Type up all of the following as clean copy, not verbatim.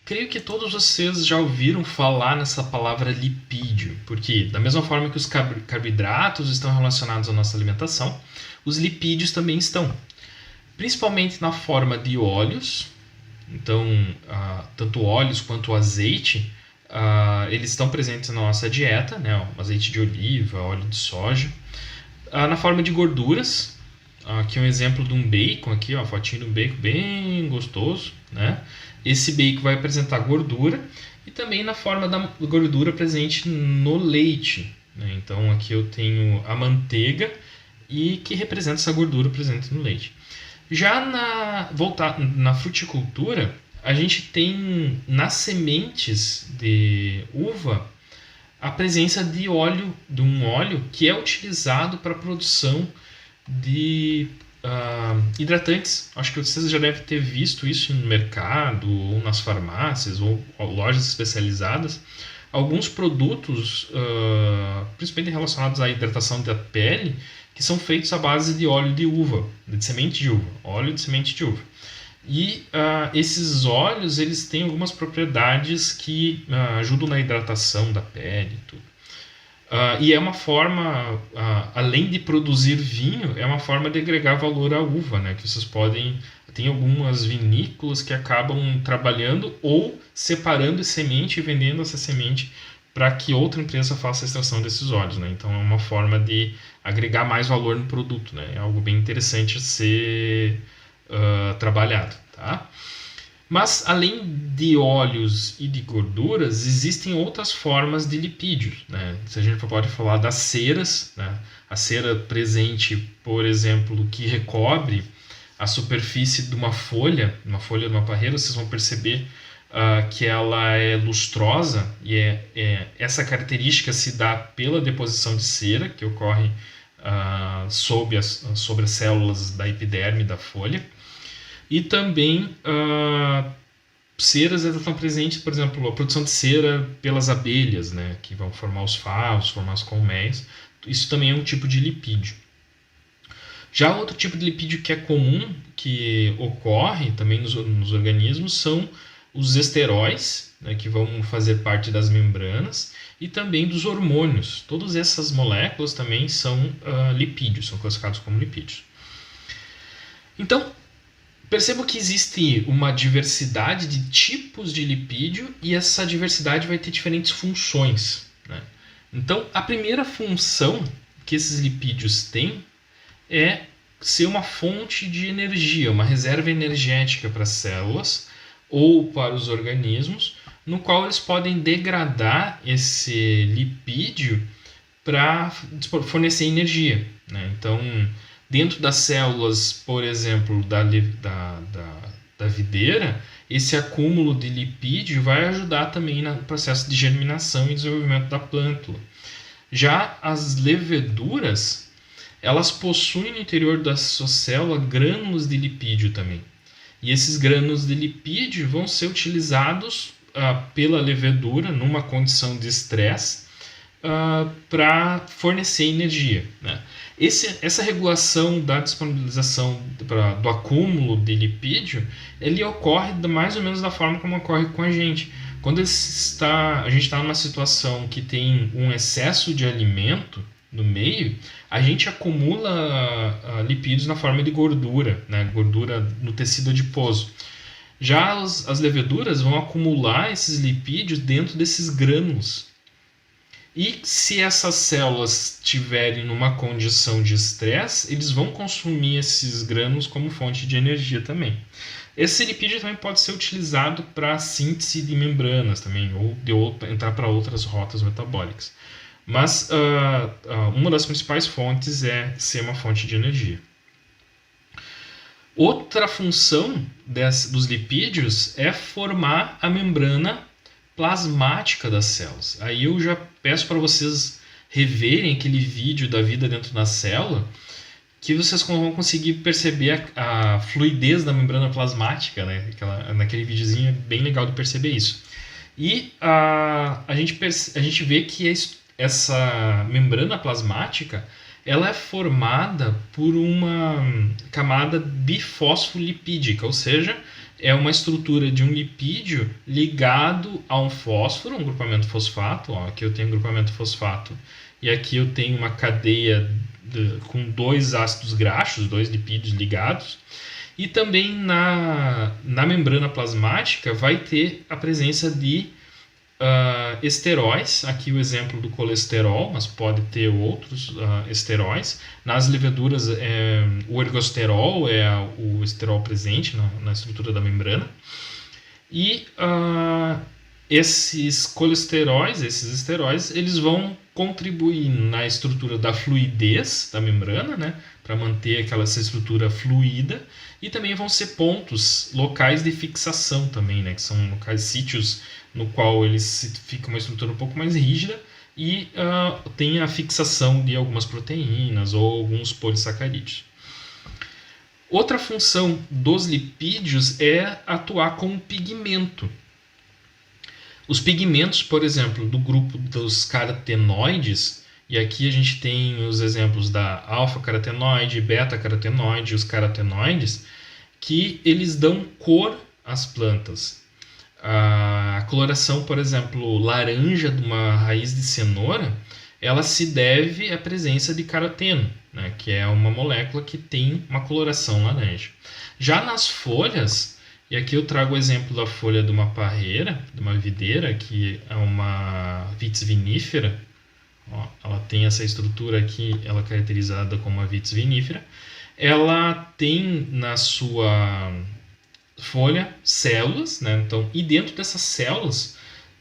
Creio que todos vocês já ouviram falar nessa palavra lipídio, porque da mesma forma que os carboidratos estão relacionados à nossa alimentação, os lipídios também estão, principalmente na forma de óleos. Então, tanto óleos quanto azeite, eles estão presentes na nossa dieta, né? O azeite de oliva, óleo de soja. Na forma de gorduras, aqui é um exemplo de um bacon, aqui, ó, a fotinho de um bacon bem gostoso, né? Esse bacon vai apresentar gordura e também na forma da gordura presente no leite, né? Então aqui eu tenho a manteiga e que representa essa gordura presente no leite. Já na fruticultura, a gente tem nas sementes de uva a presença de um óleo que é utilizado para a produção de hidratantes. Acho que vocês já devem ter visto isso no mercado, ou nas farmácias, ou lojas especializadas. Alguns produtos, principalmente relacionados à hidratação da pele, que são feitos à base de óleo de uva, de semente de uva, óleo de semente de uva. E esses óleos, eles têm algumas propriedades que ajudam na hidratação da pele e tudo. E é uma forma, além de produzir vinho, é uma forma de agregar valor à uva, né? Que vocês podem... Tem algumas vinícolas que acabam trabalhando ou separando a semente e vendendo essa semente para que outra empresa faça a extração desses óleos, né? Então é uma forma de agregar mais valor no produto, né? É algo bem interessante a ser trabalhado, tá? Mas, além de óleos e de gorduras, existem outras formas de lipídios, né? Se a gente pode falar das ceras, né? A cera presente, por exemplo, que recobre a superfície de uma folha de uma parreira, vocês vão perceber que ela é lustrosa, e essa característica se dá pela deposição de cera, que ocorre sobre as células da epiderme da folha. E também ceras estão presentes, por exemplo, a produção de cera pelas abelhas, né, que vão formar os favos, formar as colmeias. Isso também é um tipo de lipídio. Já outro tipo de lipídio que é comum, que ocorre também nos organismos, são os esteróis, né, que vão fazer parte das membranas, e também dos hormônios. Todas essas moléculas também são lipídios, são classificados como lipídios. Então, percebo que existe uma diversidade de tipos de lipídio e essa diversidade vai ter diferentes funções, né? Então, a primeira função que esses lipídios têm é ser uma fonte de energia, uma reserva energética para as células ou para os organismos, no qual eles podem degradar esse lipídio para fornecer energia, né? Então, dentro das células, por exemplo, da videira, esse acúmulo de lipídio vai ajudar também no processo de germinação e desenvolvimento da plântula. Já as leveduras, elas possuem no interior da sua célula grânulos de lipídio também. E esses grânulos de lipídio vão ser utilizados pela levedura numa condição de estresse para fornecer energia, né? Essa regulação da disponibilização do acúmulo de lipídio, ele ocorre mais ou menos da forma como ocorre com a gente. Quando a gente está numa situação que tem um excesso de alimento no meio, a gente acumula lipídios na forma de gordura, né? Gordura no tecido adiposo. Já as leveduras vão acumular esses lipídios dentro desses grânulos. E se essas células estiverem numa condição de estresse, eles vão consumir esses grânulos como fonte de energia também. Esse lipídio também pode ser utilizado para síntese de membranas também, ou entrar para outras rotas metabólicas. Mas uma das principais fontes é ser uma fonte de energia. Outra função dos lipídios é formar a membrana plasmática das células. Aí eu já peço para vocês reverem aquele vídeo da vida dentro da célula, que vocês vão conseguir perceber a fluidez da membrana plasmática, né? Naquele videozinho é bem legal de perceber isso. E a gente vê que essa membrana plasmática, ela é formada por uma camada bifosfolipídica, ou seja, é uma estrutura de um lipídio ligado a um fósforo, um grupamento fosfato. Ó, aqui eu tenho um grupamento fosfato e aqui eu tenho uma cadeia com 2 ácidos graxos, 2 lipídios ligados. E também na membrana plasmática vai ter a presença de esteróis. Aqui o exemplo do colesterol, mas pode ter outros esteróis. Nas leveduras, o ergosterol é o esterol presente na estrutura da membrana. E esses colesteróis, esses esteróis, eles vão contribuir na estrutura da fluidez da membrana, né, para manter essa estrutura fluida, e também vão ser pontos locais de fixação também, né, que são locais, sítios no qual fica uma estrutura um pouco mais rígida e tem a fixação de algumas proteínas ou alguns polissacarídeos. Outra função dos lipídios é atuar como pigmento. Os pigmentos, por exemplo, do grupo dos carotenoides, e aqui a gente tem os exemplos da alfa-carotenoide, beta-carotenoide, os carotenoides, que eles dão cor às plantas. A coloração, por exemplo, laranja de uma raiz de cenoura, ela se deve à presença de caroteno, né, que é uma molécula que tem uma coloração laranja. Já nas folhas, e aqui eu trago o exemplo da folha de uma parreira, de uma videira, que é uma Vitis vinifera. Ó, ela tem essa estrutura aqui, ela é caracterizada como uma Vitis vinifera. Ela tem na sua folha células, né? Então, e dentro dessas células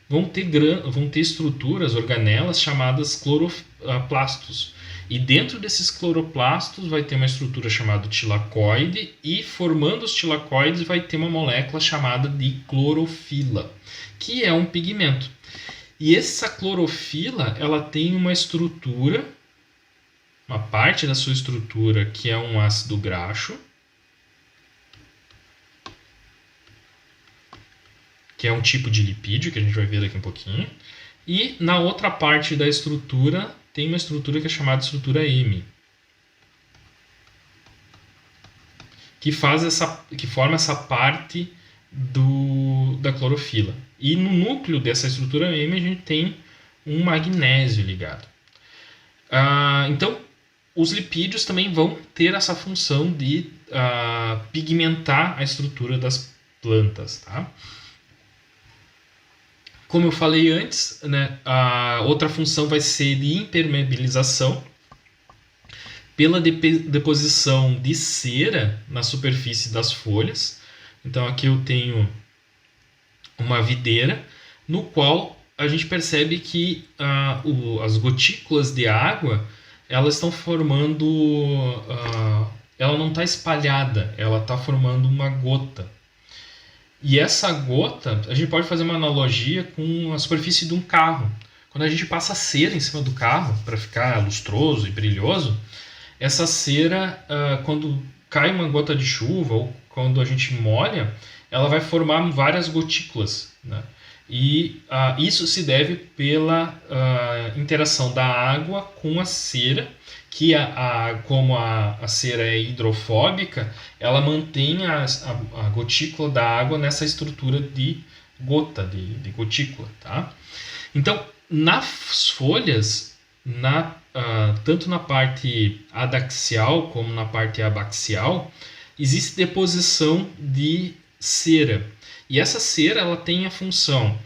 vão ter estruturas, organelas chamadas cloroplastos. E dentro desses cloroplastos vai ter uma estrutura chamada tilacoide, e formando os tilacoides vai ter uma molécula chamada de clorofila, que é um pigmento. E essa clorofila, ela tem uma estrutura, uma parte da sua estrutura que é um ácido graxo, que é um tipo de lipídio que a gente vai ver daqui um pouquinho. E na outra parte da estrutura tem uma estrutura que é chamada estrutura M, que forma essa parte da clorofila. E no núcleo dessa estrutura M a gente tem um magnésio ligado. Então, os lipídios também vão ter essa função de pigmentar a estrutura das plantas, tá? Como eu falei antes, né, a outra função vai ser de impermeabilização pela deposição de cera na superfície das folhas. Então aqui eu tenho uma videira no qual a gente percebe que as gotículas de água, elas estão formando, ela não está espalhada, ela está formando uma gota. E essa gota, a gente pode fazer uma analogia com a superfície de um carro. Quando a gente passa cera em cima do carro para ficar lustroso e brilhoso, essa cera, quando cai uma gota de chuva ou quando a gente molha, ela vai formar várias gotículas, né? E isso se deve pela interação da água com a cera, que como a cera é hidrofóbica, ela mantém a gotícula da água nessa estrutura de gota, de gotícula. Tá? Então, nas folhas, tanto na parte adaxial como na parte abaxial, existe deposição de cera. E essa cera ela tem a função,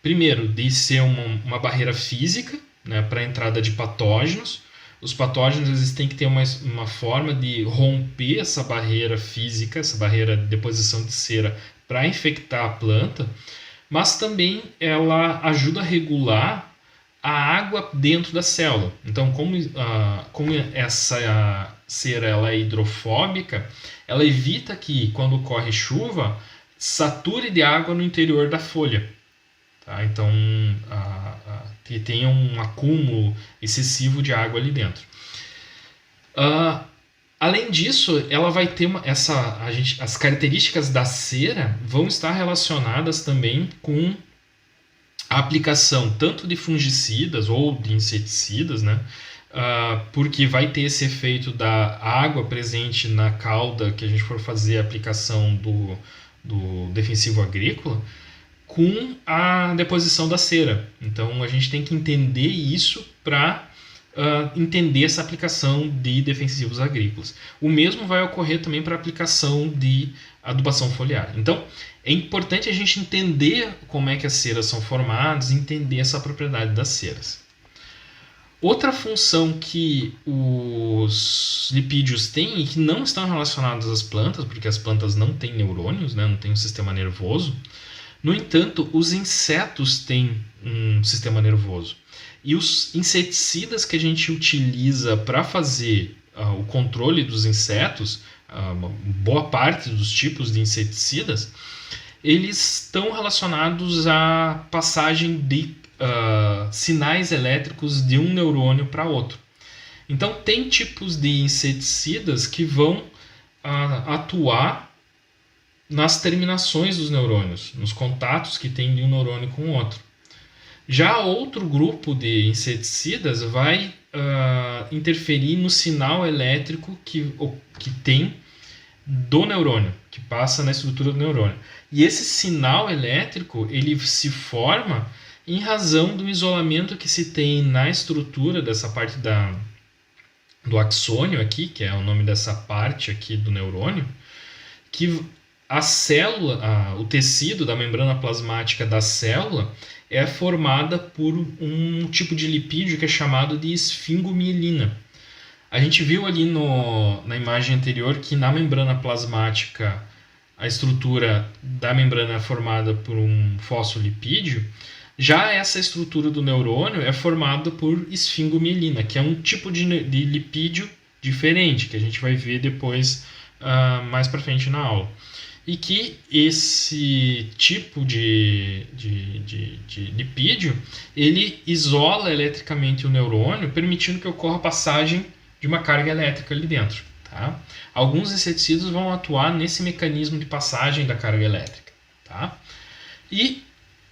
primeiro, de ser uma barreira física, né, para a entrada de patógenos. Os patógenos eles têm que ter uma forma de romper essa barreira física, essa barreira de deposição de cera, para infectar a planta, mas também ela ajuda a regular a água dentro da célula. Então, como essa cera ela é hidrofóbica, ela evita que, quando ocorre chuva, sature de água no interior da folha. Tá? Então, que tenha um acúmulo excessivo de água ali dentro. Além disso, ela vai ter as características da cera vão estar relacionadas também com a aplicação tanto de fungicidas ou de inseticidas, né? Porque vai ter esse efeito da água presente na cauda que a gente for fazer a aplicação do defensivo agrícola com a deposição da cera. Então a gente tem que entender isso para entender essa aplicação de defensivos agrícolas. O mesmo vai ocorrer também para a aplicação de adubação foliar. Então é importante a gente entender como é que as ceras são formadas, entender essa propriedade das ceras. Outra função que os lipídios têm e que não estão relacionados às plantas, porque as plantas não têm neurônios, né, não têm um sistema nervoso. No entanto, os insetos têm um sistema nervoso. E os inseticidas que a gente utiliza para fazer o controle dos insetos, boa parte dos tipos de inseticidas, eles estão relacionados à passagem de sinais elétricos de um neurônio para outro. Então, tem tipos de inseticidas que vão atuar nas terminações dos neurônios, nos contatos que tem de um neurônio com o outro. Já outro grupo de inseticidas vai interferir no sinal elétrico que tem do neurônio, que passa na estrutura do neurônio. E esse sinal elétrico ele se forma em razão do isolamento que se tem na estrutura dessa parte do axônio aqui, que é o nome dessa parte aqui do neurônio, que a célula, o tecido da membrana plasmática da célula é formada por um tipo de lipídio que é chamado de esfingomielina. A gente viu ali na imagem anterior que na membrana plasmática a estrutura da membrana é formada por um fosfolipídio. Já essa estrutura do neurônio é formada por esfingomielina, que é um tipo de lipídio diferente, que a gente vai ver depois mais para frente na aula. E que esse tipo de lipídio ele isola eletricamente o neurônio, permitindo que ocorra a passagem de uma carga elétrica ali dentro. Tá? Alguns inseticidas vão atuar nesse mecanismo de passagem da carga elétrica. Tá? E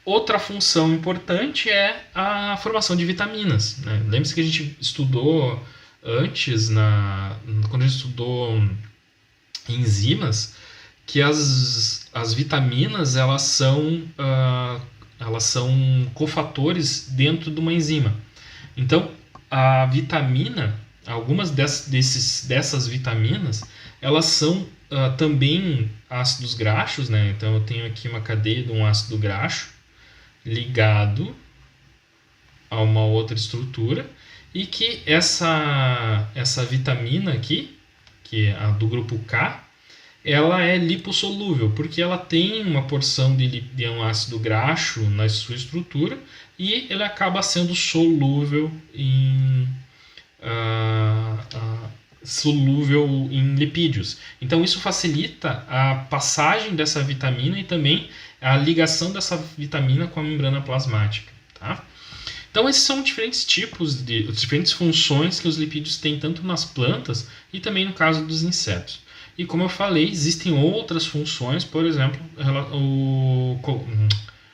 outra função importante é a formação de vitaminas. Né? Lembre-se que a gente estudou antes, quando a gente estudou enzimas, que as vitaminas elas são cofatores dentro de uma enzima. Então, a vitamina, algumas dessas vitaminas, elas são também ácidos graxos, né? Então, eu tenho aqui uma cadeia de um ácido graxo ligado a uma outra estrutura e que essa vitamina aqui, que é a do grupo K, ela é lipossolúvel, porque ela tem uma porção de um ácido graxo na sua estrutura e ele acaba sendo solúvel em lipídios. Então isso facilita a passagem dessa vitamina e também a ligação dessa vitamina com a membrana plasmática. Tá? Então esses são diferentes diferentes funções que os lipídios têm tanto nas plantas e também no caso dos insetos. E como eu falei, existem outras funções, por exemplo,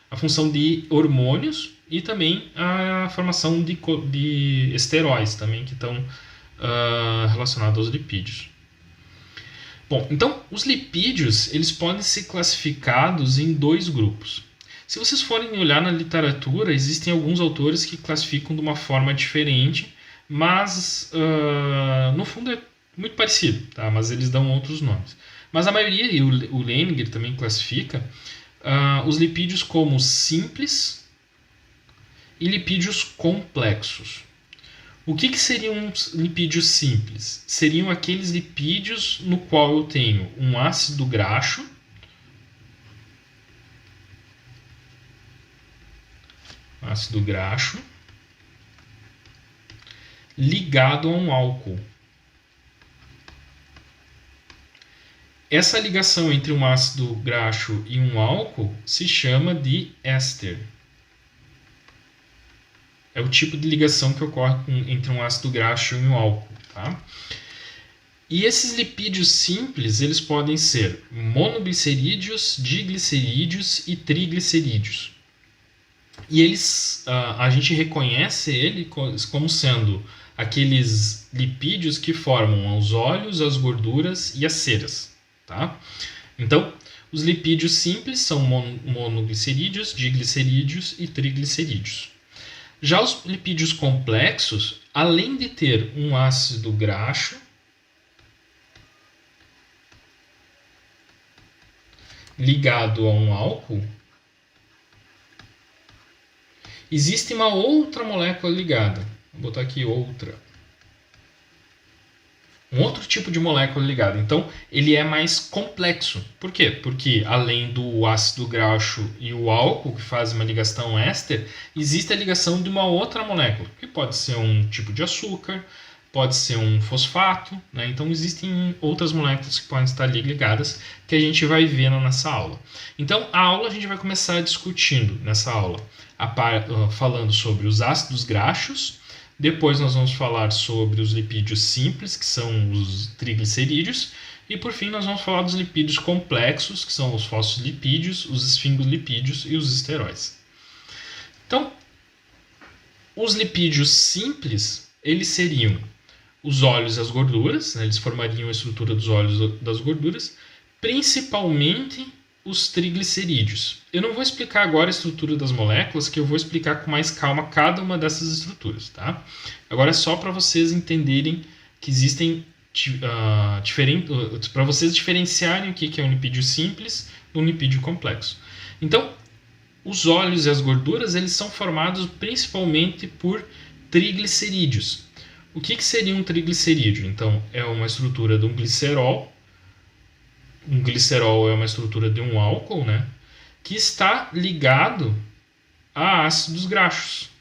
a função de hormônios e também a formação de esteróis também, que estão relacionados aos lipídios. Bom, então os lipídios eles podem ser classificados em dois grupos. Se vocês forem olhar na literatura, existem alguns autores que classificam de uma forma diferente, mas no fundo é muito parecido, tá? Mas eles dão outros nomes. Mas a maioria, e o Leininger também classifica, os lipídios como simples e lipídios complexos. O que seriam lipídios simples? Seriam aqueles lipídios no qual eu tenho um ácido graxo, ligado a um álcool. Essa ligação entre um ácido graxo e um álcool se chama de éster. É o tipo de ligação que ocorre entre um ácido graxo e um álcool. Tá? E esses lipídios simples eles podem ser monoglicerídeos, diglicerídeos e triglicerídeos. E eles, a gente reconhece ele como sendo aqueles lipídios que formam os óleos, as gorduras e as ceras. Tá? Então, Os lipídios simples são monoglicerídeos, diglicerídeos e triglicerídeos. Já os lipídios complexos, além de ter um ácido graxo, ligado a um álcool, existe uma outra molécula ligada. Vou botar aqui outra. Um outro tipo de molécula ligada. Então, ele é mais complexo. Por quê? Porque além do ácido graxo e o álcool, que fazem uma ligação éster, existe a ligação de uma outra molécula, que pode ser um tipo de açúcar, pode ser um fosfato, né? Então, existem outras moléculas que podem estar ligadas, que a gente vai ver nessa aula. Então, a aula a gente vai começar discutindo, nessa aula, falando sobre os ácidos graxos. Depois nós vamos falar sobre os lipídios simples, que são os triglicerídeos. E por fim nós vamos falar dos lipídios complexos, que são os fosfolipídios, os esfingolipídios e os esteróis. Então, os lipídios simples, eles seriam os óleos e as gorduras, né? Eles formariam a estrutura dos óleos e das gorduras, principalmente os triglicerídeos. Eu não vou explicar agora a estrutura das moléculas, que eu vou explicar com mais calma cada uma dessas estruturas, tá? Agora é só para vocês entenderem que existem para vocês diferenciarem o que é um lipídio simples e um lipídio complexo. Então, os óleos e as gorduras, eles são formados principalmente por triglicerídeos. O que seria um triglicerídeo? Então, é uma estrutura de um glicerol. Um glicerol é uma estrutura de um álcool, né, que está ligado a ácidos graxos.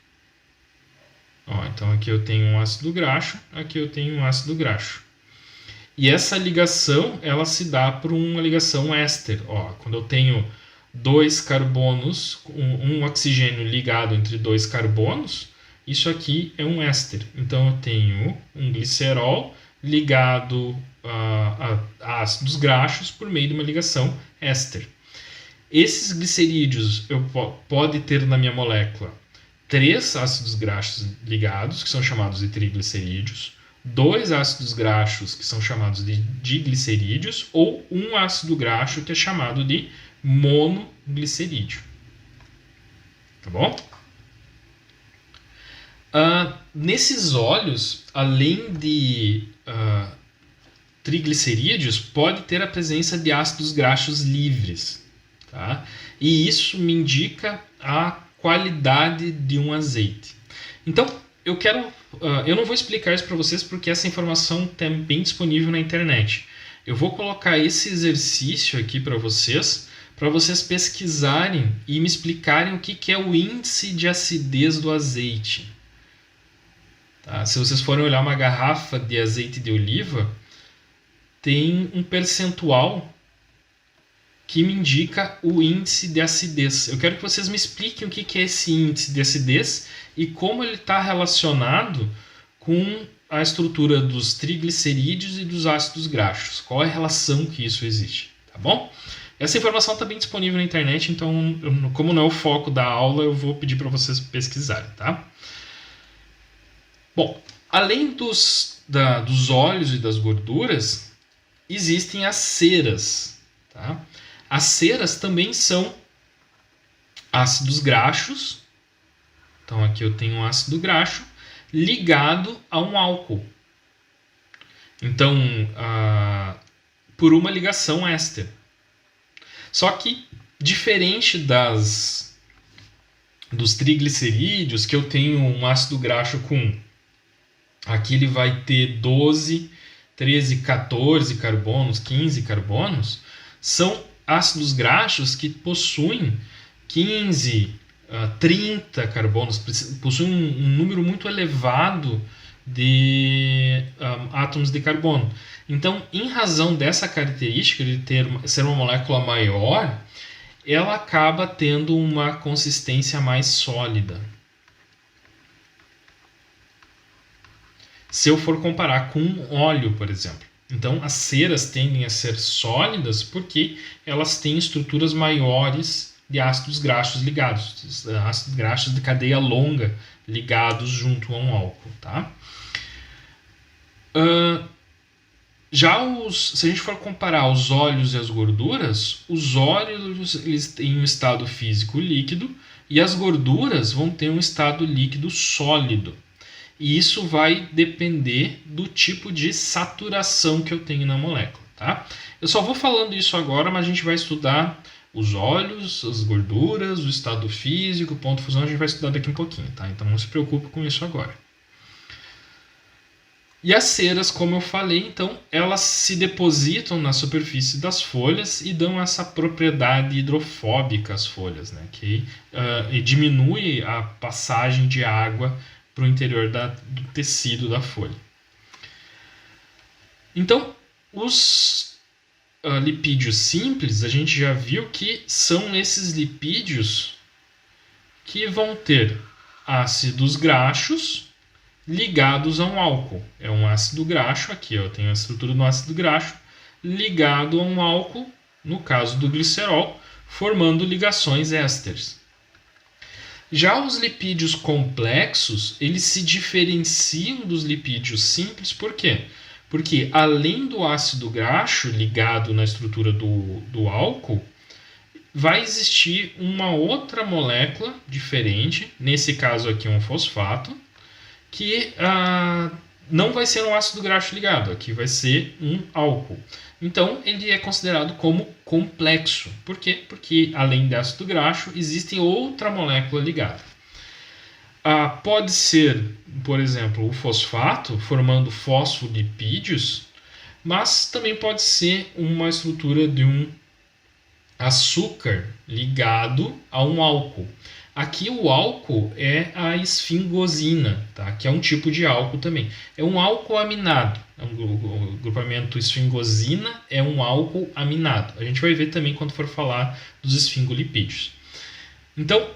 Então aqui eu tenho um ácido graxo, aqui eu tenho um ácido graxo. E essa ligação, ela se dá por uma ligação éster. Quando eu tenho dois carbonos, um oxigênio ligado entre dois carbonos, isso aqui é um éster. Então eu tenho um glicerol ligado a ácidos graxos por meio de uma ligação éster. Esses glicerídeos eu pode ter na minha molécula 3 ácidos graxos ligados, que são chamados de triglicerídeos, 2 ácidos graxos, que são chamados de diglicerídeos, ou um ácido graxo, que é chamado de monoglicerídeo. Tá bom? Nesses óleos, além de triglicerídeos, pode ter a presença de ácidos graxos livres, tá? E isso me indica a qualidade de um azeite. Então, eu não vou explicar isso para vocês porque essa informação está bem disponível na internet. Eu vou colocar esse exercício aqui para vocês pesquisarem e me explicarem o que é o índice de acidez do azeite. Tá? Se vocês forem olhar uma garrafa de azeite de oliva, tem um percentual que me indica o índice de acidez. Eu quero que vocês me expliquem o que é esse índice de acidez e como ele está relacionado com a estrutura dos triglicerídeos e dos ácidos graxos. Qual é a relação que isso existe, tá bom? Essa informação está bem disponível na internet, então, como não é o foco da aula, eu vou pedir para vocês pesquisarem, tá? Bom, além dos óleos e das gorduras, existem as ceras, tá? As ceras também são ácidos graxos. Então aqui eu tenho um ácido graxo ligado a um álcool. Então, por uma ligação éster. Só que, diferente dos triglicerídeos, que eu tenho um ácido graxo com... Aqui ele vai ter 12, 13, 14 carbonos, 15 carbonos. São ácidos graxos que possuem 15, 30 carbonos, possuem um número muito elevado de átomos de carbono. Então, em razão dessa característica de ser uma molécula maior, ela acaba tendo uma consistência mais sólida. Se eu for comparar com óleo, por exemplo. Então, as ceras tendem a ser sólidas porque elas têm estruturas maiores de ácidos graxos ligados, ácidos graxos de cadeia longa ligados junto a um álcool, tá? Se a gente for comparar os óleos e as gorduras, os óleos eles têm um estado físico líquido e as gorduras vão ter um estado líquido sólido. E isso vai depender do tipo de saturação que eu tenho na molécula, tá? Eu só vou falando isso agora, mas a gente vai estudar os óleos, as gorduras, o estado físico, o ponto de fusão, a gente vai estudar daqui um pouquinho, tá? Então não se preocupe com isso agora. E as ceras, como eu falei, então, elas se depositam na superfície das folhas e dão essa propriedade hidrofóbica às folhas, né? Que diminui a passagem de água para o interior do tecido da folha. Então, os lipídios simples, a gente já viu que são esses lipídios que vão ter ácidos graxos ligados a um álcool. É um ácido graxo, aqui eu tenho a estrutura do ácido graxo, ligado a um álcool, no caso do glicerol, formando ligações ésteres. Já os lipídios complexos, eles se diferenciam dos lipídios simples, por quê? Porque além do ácido graxo ligado na estrutura do álcool, vai existir uma outra molécula diferente, nesse caso aqui um fosfato, que não vai ser um ácido graxo ligado, aqui vai ser um álcool. Então, ele é considerado como complexo. Por quê? Porque, além do ácido graxo, existe outra molécula ligada. Pode ser, por exemplo, o fosfato, formando fosfolipídios, mas também pode ser uma estrutura de um açúcar ligado a um álcool. Aqui o álcool é a esfingosina, tá? Que é um tipo de álcool também. É um álcool aminado. O grupamento esfingosina é um álcool aminado. A gente vai ver também quando for falar dos esfingolipídios. Então,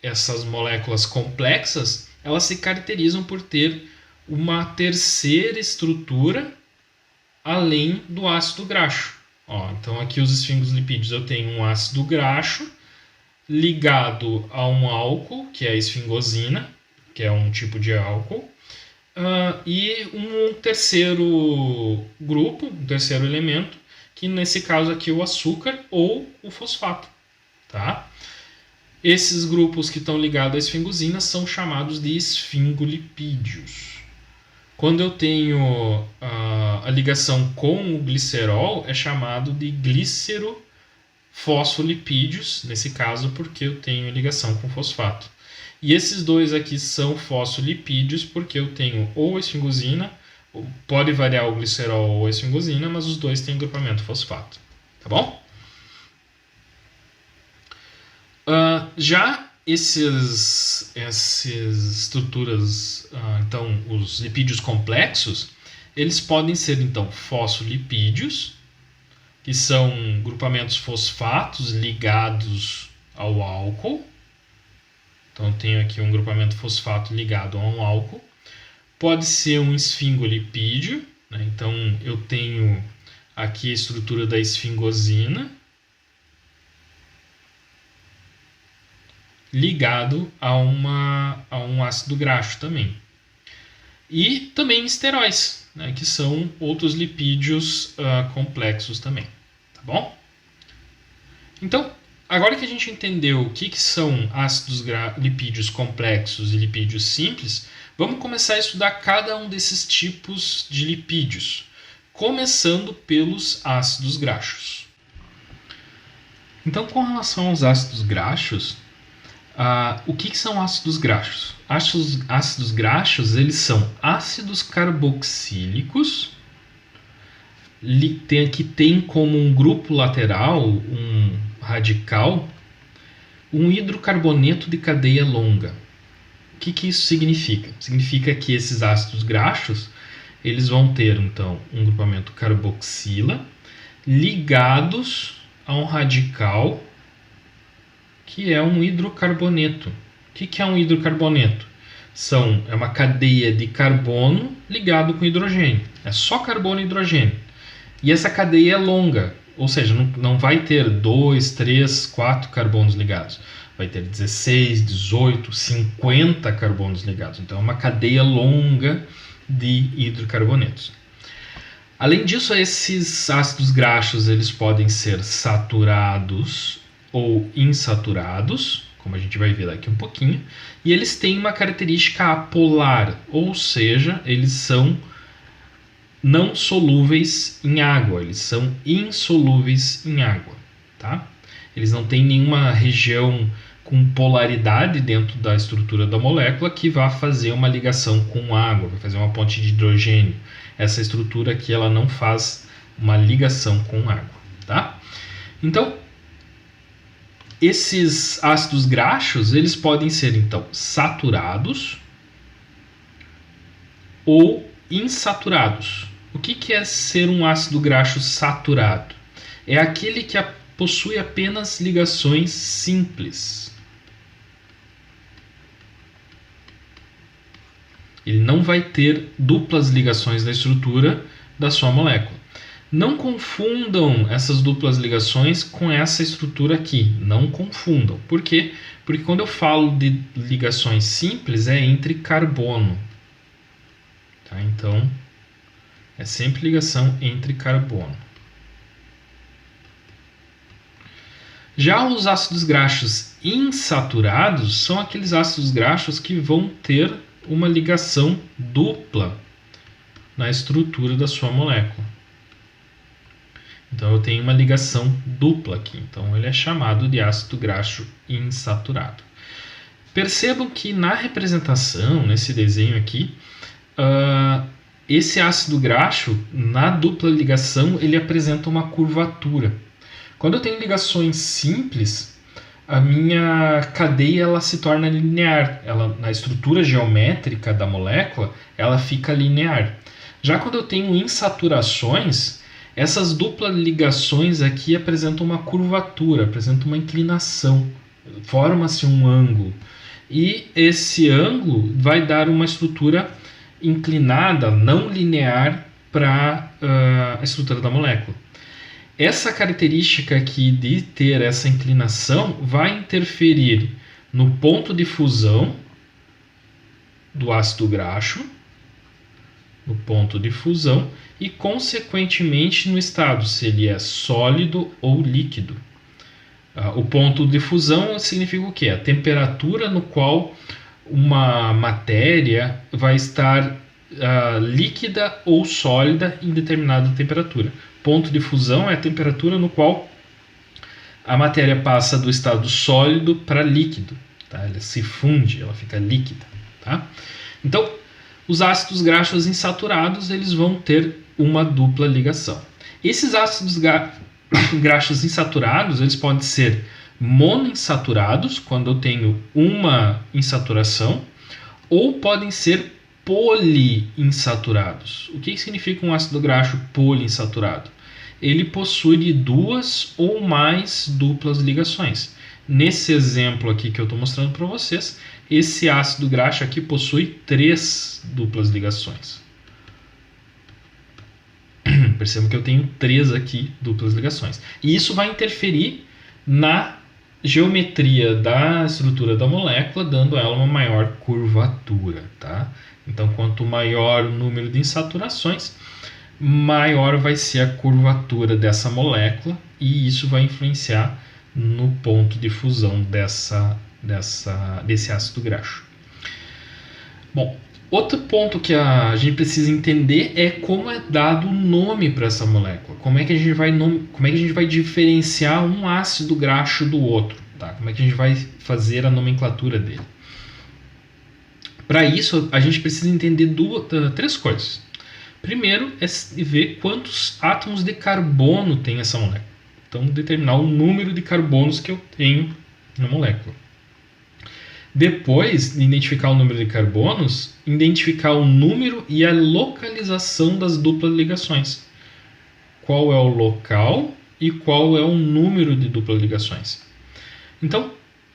essas moléculas complexas, elas se caracterizam por ter uma terceira estrutura além do ácido graxo. Então, aqui os esfingolipídios eu tenho um ácido graxo ligado a um álcool, que é a esfingosina, que é um tipo de álcool, e um terceiro grupo, um terceiro elemento, que nesse caso aqui é o açúcar ou o fosfato. Tá? Esses grupos que estão ligados à esfingosina são chamados de esfingolipídios. Quando eu tenho a ligação com o glicerol, é chamado de glicerofosfolipídios, nesse caso porque eu tenho ligação com fosfato. E esses dois aqui são fosfolipídios porque eu tenho ou a esfingosina, pode variar o glicerol ou a esfingosina, mas os dois têm grupamento fosfato. Tá bom? Já essas estruturas, então os lipídios complexos, eles podem ser então fosfolipídios, que são grupamentos fosfatos ligados ao álcool. Então eu tenho aqui um grupamento fosfato ligado a um álcool. Pode ser um esfingolipídio, né? Então eu tenho aqui a estrutura da esfingosina ligado a um ácido graxo também. E também esteróis, né, que são outros lipídios complexos também. Tá bom? Então, agora que a gente entendeu o que são ácidos lipídios complexos e lipídios simples, vamos começar a estudar cada um desses tipos de lipídios, começando pelos ácidos graxos. Então, com relação aos ácidos graxos, o que são ácidos graxos? Ácidos graxos, eles são ácidos carboxílicos que tem como um grupo lateral, um radical, um hidrocarboneto de cadeia longa. O que isso significa? Significa que esses ácidos graxos, eles vão ter então um grupamento carboxila ligados a um radical que é um hidrocarboneto. O que é um hidrocarboneto? É uma cadeia de carbono ligado com hidrogênio. É só carbono e hidrogênio. E essa cadeia é longa, ou seja, não vai ter 2, 3, 4 carbonos ligados. Vai ter 16, 18, 50 carbonos ligados. Então é uma cadeia longa de hidrocarbonetos. Além disso, esses ácidos graxos eles podem ser saturados ou insaturados, como a gente vai ver daqui um pouquinho, e eles têm uma característica apolar, ou seja, eles são não solúveis em água, eles são insolúveis em água, tá? Eles não têm nenhuma região com polaridade dentro da estrutura da molécula que vá fazer uma ligação com água, vai fazer uma ponte de hidrogênio. Essa estrutura aqui ela não faz uma ligação com água, tá? Então, esses ácidos graxos, eles podem ser então saturados ou insaturados. O que é ser um ácido graxo saturado? É aquele que possui apenas ligações simples. Ele não vai ter duplas ligações na estrutura da sua molécula. Não confundam essas duplas ligações com essa estrutura aqui. Não confundam. Por quê? Porque quando eu falo de ligações simples, é entre carbono. Tá? Então, é sempre ligação entre carbono. Já os ácidos graxos insaturados são aqueles ácidos graxos que vão ter uma ligação dupla na estrutura da sua molécula. Então eu tenho uma ligação dupla aqui. Então ele é chamado de ácido graxo insaturado. Percebam que na representação, nesse desenho aqui, esse ácido graxo, na dupla ligação, ele apresenta uma curvatura. Quando eu tenho ligações simples, a minha cadeia ela se torna linear. Ela, na estrutura geométrica da molécula, ela fica linear. Já quando eu tenho insaturações, essas duplas ligações aqui apresentam uma curvatura, apresentam uma inclinação, forma-se um ângulo. E esse ângulo vai dar uma estrutura inclinada, não linear, para a estrutura da molécula. Essa característica aqui de ter essa inclinação vai interferir no ponto de fusão do ácido graxo, no ponto de fusão, e consequentemente no estado, se ele é sólido ou líquido. O ponto de fusão significa o quê? A temperatura no qual uma matéria vai estar líquida ou sólida em determinada temperatura. Ponto de fusão é a temperatura no qual a matéria passa do estado sólido para líquido. Tá? Ela se funde, ela fica líquida. Tá? Então, os ácidos graxos insaturados eles vão ter uma dupla ligação. Esses ácidos graxos insaturados eles podem ser monoinsaturados, quando eu tenho uma insaturação, ou podem ser poliinsaturados. O que significa um ácido graxo poliinsaturado? Ele possui duas ou mais duplas ligações. Nesse exemplo aqui que eu estou mostrando para vocês, esse ácido graxo aqui possui 3 duplas ligações. Percebam que eu tenho 3 aqui duplas ligações. E isso vai interferir na geometria da estrutura da molécula, dando a ela uma maior curvatura. Tá? Então, quanto maior o número de insaturações, maior vai ser a curvatura dessa molécula e isso vai influenciar no ponto de fusão desse ácido graxo. Bom, outro ponto que a gente precisa entender é como é dado o nome para essa molécula. Como é que a gente vai diferenciar um ácido graxo do outro? Tá? Como é que a gente vai fazer a nomenclatura dele? Para isso, a gente precisa entender 3 coisas. Primeiro é ver quantos átomos de carbono tem essa molécula. Então, determinar o número de carbonos que eu tenho na molécula. Depois de identificar o número de carbonos, identificar o número e a localização das duplas ligações. Qual é o local e qual é o número de duplas ligações. Então,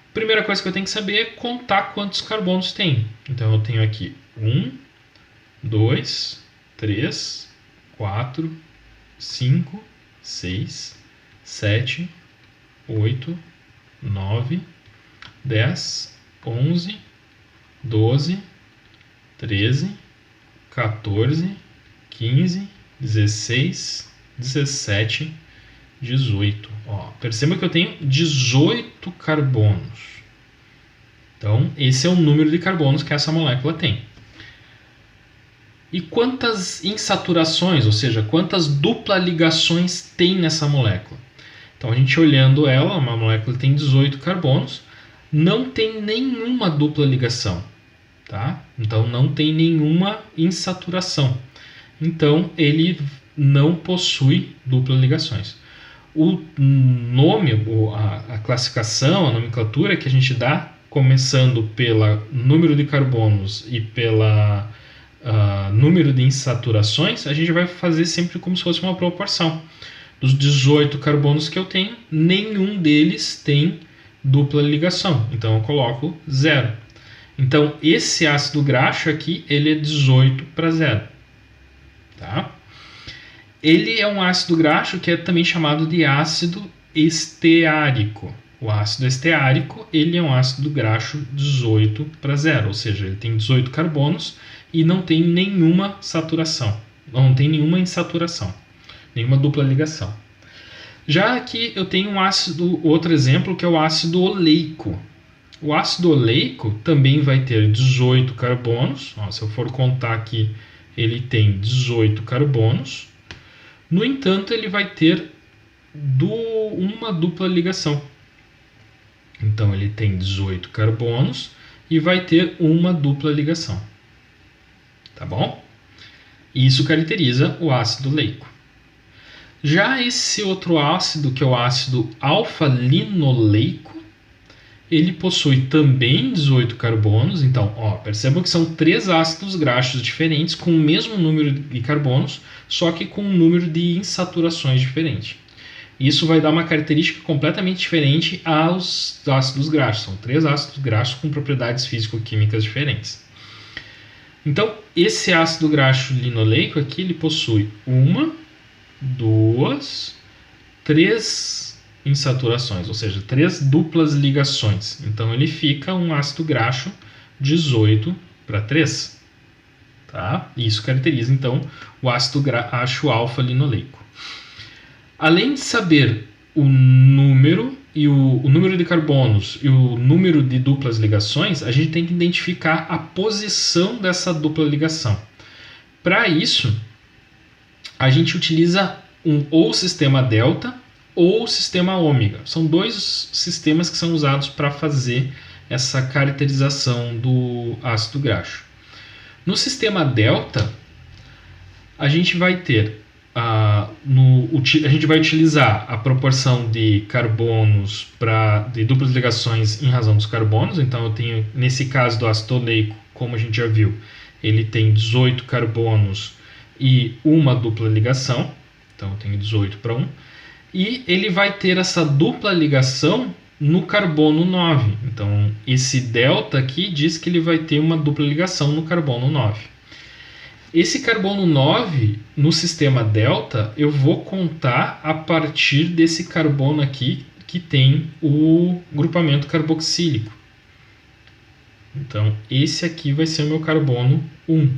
a primeira coisa que eu tenho que saber é contar quantos carbonos tem. Então, eu tenho aqui 1, 2, 3, 4, 5, 6, 7, 8, 9, 10, 11, 12, 13, 14, 15, 16, 17, 18. Ó, perceba que eu tenho 18 carbonos. Então, esse é o número de carbonos que essa molécula tem. E quantas insaturações, ou seja, quantas dupla ligações tem nessa molécula? Então, a gente olhando ela, uma molécula que tem 18 carbonos, não tem nenhuma dupla ligação. Tá? Então, não tem nenhuma insaturação. Então, ele não possui dupla ligações. O nome, a classificação, a nomenclatura que a gente dá, começando pelo número de carbonos e pela número de insaturações, a gente vai fazer sempre como se fosse uma proporção. Dos 18 carbonos que eu tenho, nenhum deles tem dupla ligação. Então, eu coloco 0. Então, esse ácido graxo aqui, ele é 18 para 0. Tá? Ele é um ácido graxo que é também chamado de ácido esteárico. O ácido esteárico, ele é um ácido graxo 18 para 0, ou seja, ele tem 18 carbonos e não tem nenhuma saturação, não tem nenhuma insaturação, nenhuma dupla ligação. Já aqui eu tenho um ácido, outro exemplo, que é o ácido oleico. O ácido oleico também vai ter 18 carbonos, ó, se eu for contar aqui, ele tem 18 carbonos. No entanto, ele vai ter uma dupla ligação. Então, ele tem 18 carbonos e vai ter uma dupla ligação. Tá bom? Isso caracteriza o ácido oleico. Já esse outro ácido, que é o ácido alfa-linoleico, ele possui também 18 carbonos. Então, ó, percebam que são 3 ácidos graxos diferentes com o mesmo número de carbonos, só que com um número de insaturações diferente. Isso vai dar uma característica completamente diferente aos ácidos graxos. São 3 ácidos graxos com propriedades físico-químicas diferentes. Então, esse ácido graxo linoleico aqui, ele possui 1, 2, 3 insaturações, ou seja, 3 duplas ligações. Então, ele fica um ácido graxo 18 para 3. Tá? Isso caracteriza, então, o ácido graxo alfa-linoleico. Além de saber o número e o número de carbonos e o número de duplas ligações, a gente tem que identificar a posição dessa dupla ligação. Para isso, a gente utiliza ou o sistema delta ou o sistema ômega. São 2 sistemas que são usados para fazer essa caracterização do ácido graxo. No sistema delta, a gente vai ter a gente vai utilizar a proporção de carbonos de duplas ligações em razão dos carbonos. Então, eu tenho, nesse caso do ácido oleico, como a gente já viu, ele tem 18 carbonos e uma dupla ligação. Então, eu tenho 18 para 1. E ele vai ter essa dupla ligação no carbono 9. Então, esse delta aqui diz que ele vai ter uma dupla ligação no carbono 9. Esse carbono 9, no sistema delta, eu vou contar a partir desse carbono aqui, que tem o grupamento carboxílico. Então, esse aqui vai ser o meu carbono 1.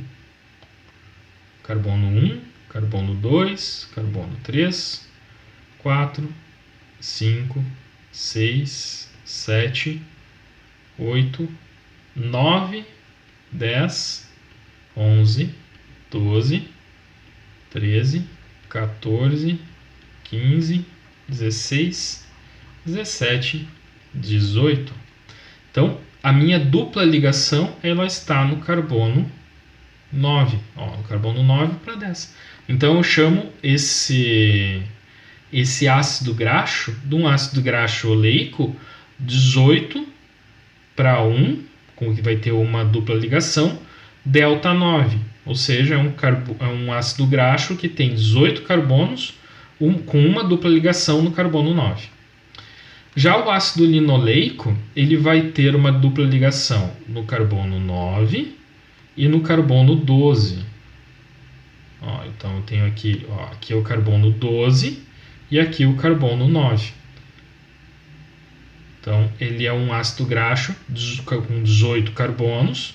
Carbono 1, carbono 2, carbono 3, 4, 5, 6, 7, 8, 9, 10, 11, 12, 13, 14, 15, 16, 17, 18. Então, a minha dupla ligação ela está no carbono 9. Ó, no carbono 9 para 10. Então, eu chamo esse ácido graxo de um ácido graxo oleico 18 para 1, com que vai ter uma dupla ligação, delta 9. Ou seja, é um ácido graxo que tem 18 carbonos com uma dupla ligação no carbono 9. Já o ácido linoleico, ele vai ter uma dupla ligação no carbono 9 e no carbono 12. Ó, então eu tenho aqui, aqui é o carbono 12 e aqui o carbono 9. Então ele é um ácido graxo com 18 carbonos,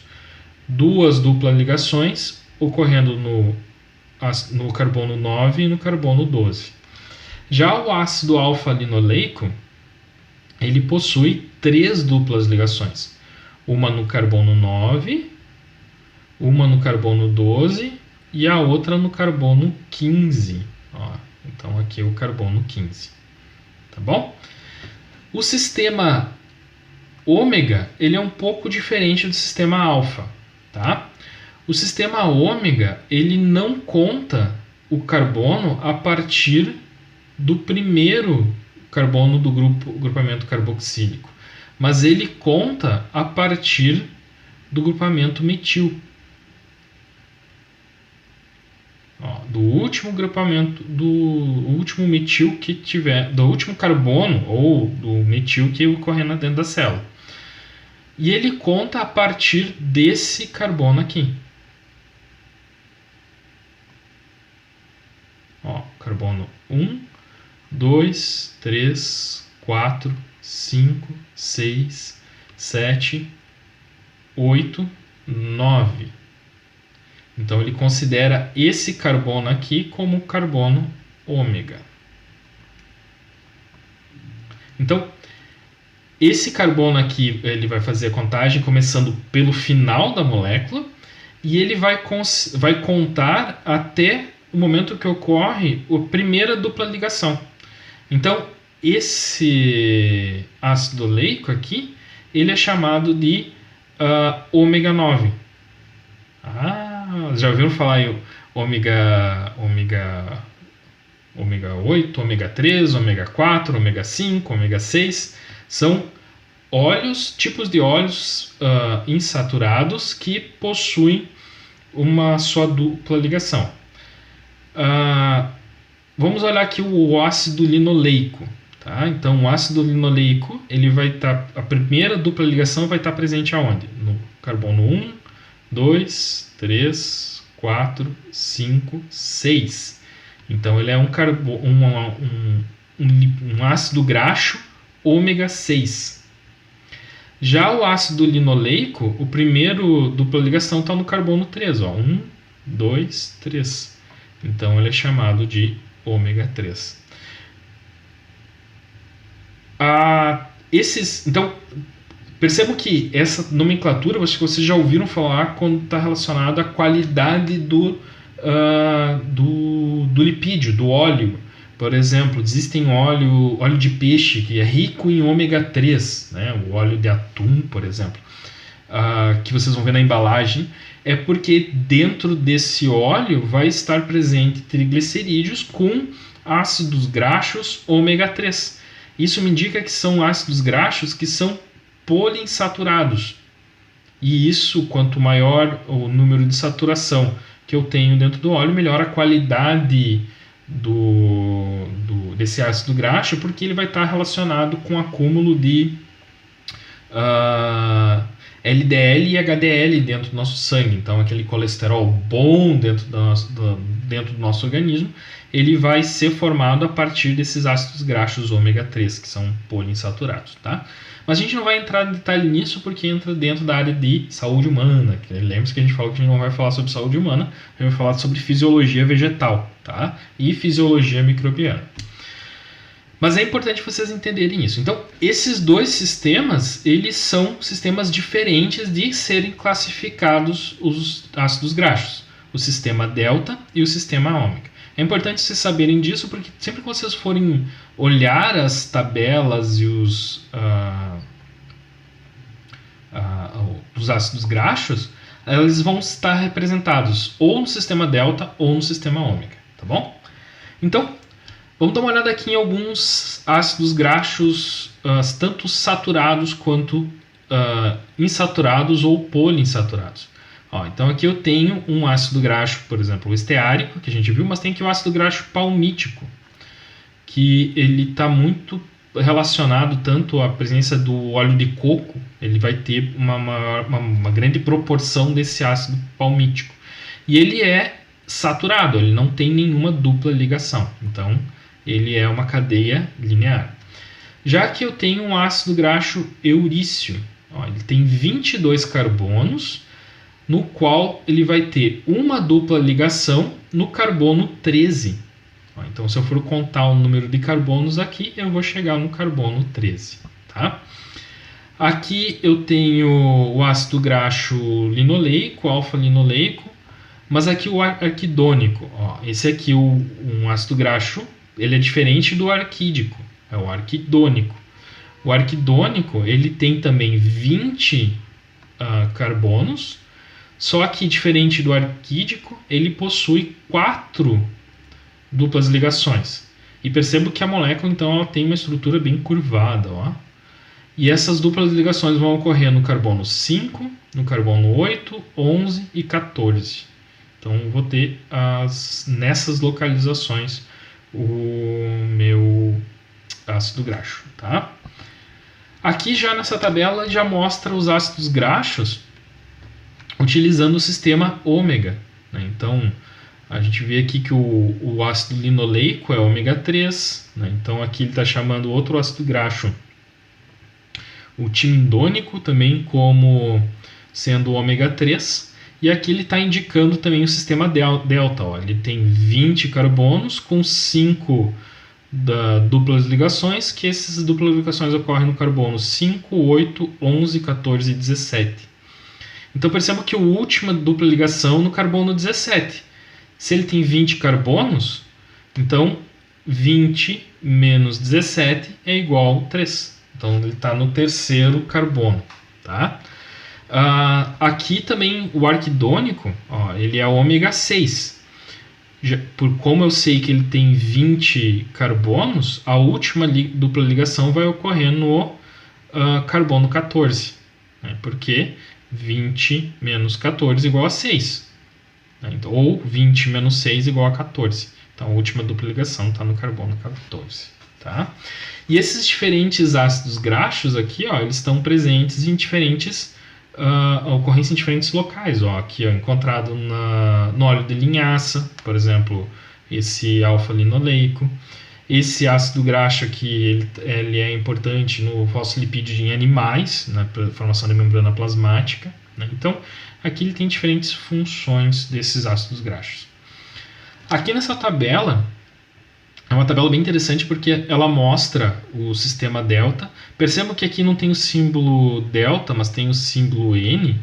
2 duplas ligações, ocorrendo no carbono 9 e no carbono 12. Já o ácido alfa-linoleico, ele possui 3 duplas ligações. Uma no carbono 9, uma no carbono 12 e a outra no carbono 15. Ó, então aqui é o carbono 15. Tá bom? O sistema ômega, ele é um pouco diferente do sistema alfa, tá? O sistema ômega, ele não conta o carbono a partir do primeiro carbono do grupamento carboxílico, mas ele conta a partir do grupamento metil. Ó, do último grupamento, do último metil que tiver, do último carbono ou do metil que ocorrer dentro da célula. E ele conta a partir desse carbono aqui. Ó, carbono 1, 2, 3, 4, 5, 6, 7, 8, 9. Então ele considera esse carbono aqui como carbono ômega. Então, esse carbono aqui, ele vai fazer a contagem começando pelo final da molécula e ele vai contar até o momento que ocorre a primeira dupla ligação. Então, esse ácido oleico aqui, ele é chamado de ômega 9. Já ouviram falar em ômega 8, ômega 3, ômega 4, ômega 5, ômega 6? São tipos de óleos insaturados que possuem uma só dupla ligação. Vamos olhar aqui o ácido linoleico. Tá? Então, o ácido linoleico, ele vai estar, a primeira dupla ligação vai estar presente aonde? No carbono 1, 2, 3, 4, 5, 6. Então, ele é um ácido graxo ômega 6. Já o ácido linoleico, o primeiro dupla ligação está no carbono 3. 1, 2, 3. Então, ele é chamado de ômega 3. Então, percebam que essa nomenclatura vocês já ouviram falar quando está relacionado à qualidade do lipídio, do óleo. Por exemplo, existem óleo de peixe que é rico em ômega 3, né? O óleo de atum, por exemplo, que vocês vão ver na embalagem, é porque dentro desse óleo vai estar presente triglicerídeos com ácidos graxos ômega 3. Isso me indica que são ácidos graxos que são poliinsaturados. E isso, quanto maior o número de saturação que eu tenho dentro do óleo, melhor a qualidade desse ácido graxo, porque ele vai estar relacionado com o acúmulo de LDL e HDL dentro do nosso sangue. Então, aquele colesterol bom dentro do nosso organismo, ele vai ser formado a partir desses ácidos graxos ômega 3, que são poliinsaturados, tá? Mas a gente não vai entrar em detalhe nisso, porque entra dentro da área de saúde humana. Lembre-se que a gente falou que a gente não vai falar sobre saúde humana, a gente vai falar sobre fisiologia vegetal, tá? E fisiologia microbiana. Mas é importante vocês entenderem isso. Então, esses dois sistemas, eles são sistemas diferentes de serem classificados os ácidos graxos. O sistema delta e o sistema ômega. É importante vocês saberem disso, porque sempre que vocês forem olhar as tabelas e os ácidos graxos, eles vão estar representados ou no sistema delta ou no sistema ômega, tá bom? Então, vamos dar uma olhada aqui em alguns ácidos graxos, tanto saturados quanto insaturados ou poliinsaturados. Então aqui eu tenho um ácido graxo, por exemplo, o esteárico, que a gente viu, mas tem aqui o ácido graxo palmítico, que ele está muito relacionado tanto à presença do óleo de coco, ele vai ter uma grande proporção desse ácido palmítico. E ele é saturado, ele não tem nenhuma dupla ligação, então ele é uma cadeia linear. Já que eu tenho um ácido graxo eurício, ele tem 22 carbonos, no qual ele vai ter uma dupla ligação no carbono 13. Então, se eu for contar o número de carbonos aqui, eu vou chegar no carbono 13. Tá? Aqui eu tenho o ácido graxo linoleico, alfa-linoleico, mas aqui o arquidônico. Esse aqui, um ácido graxo, ele é diferente do arquídico, é o arquidônico. O arquidônico ele tem também 20 carbonos, só que diferente do arquídico, ele possui 4 duplas ligações. E percebo que a molécula então ela tem uma estrutura bem curvada. E essas duplas ligações vão ocorrer no carbono 5, no carbono 8, 11 e 14. Então vou ter nessas localizações o meu ácido graxo. Tá? Aqui já nessa tabela já mostra os ácidos graxos utilizando o sistema ômega. Né? Então a gente vê aqui que o ácido linoleico é ômega 3. Né? Então aqui ele está chamando outro ácido graxo, o timindônico, também como sendo ômega 3. E aqui ele está indicando também o sistema delta. Ele tem 20 carbonos com 5 duplas ligações, que essas duplas ligações ocorrem no carbono 5, 8, 11, 14 e 17. Então perceba que a última dupla ligação no carbono 17. Se ele tem 20 carbonos, então 20 menos 17 é igual a 3. Então ele está no terceiro carbono. Tá? Aqui também o arquidônico, ele é ômega 6. Por como eu sei que ele tem 20 carbonos, a última dupla ligação vai ocorrer no carbono 14. Né? Porque 20 menos 14 igual a 6. Né? Então, ou 20 menos 6 igual a 14. Então a última dupla ligação está no carbono 14. Tá? E esses diferentes ácidos graxos aqui, eles estão presentes em diferentes ocorrência em diferentes locais. Aqui encontrado no óleo de linhaça, por exemplo, esse alfa-linoleico. Esse ácido graxo aqui ele é importante no fosfolipídio em animais, na formação da membrana plasmática. Né? Então, aqui ele tem diferentes funções desses ácidos graxos. Aqui nessa tabela, é uma tabela bem interessante porque ela mostra o sistema delta. Percebam que aqui não tem o símbolo delta, mas tem o símbolo N.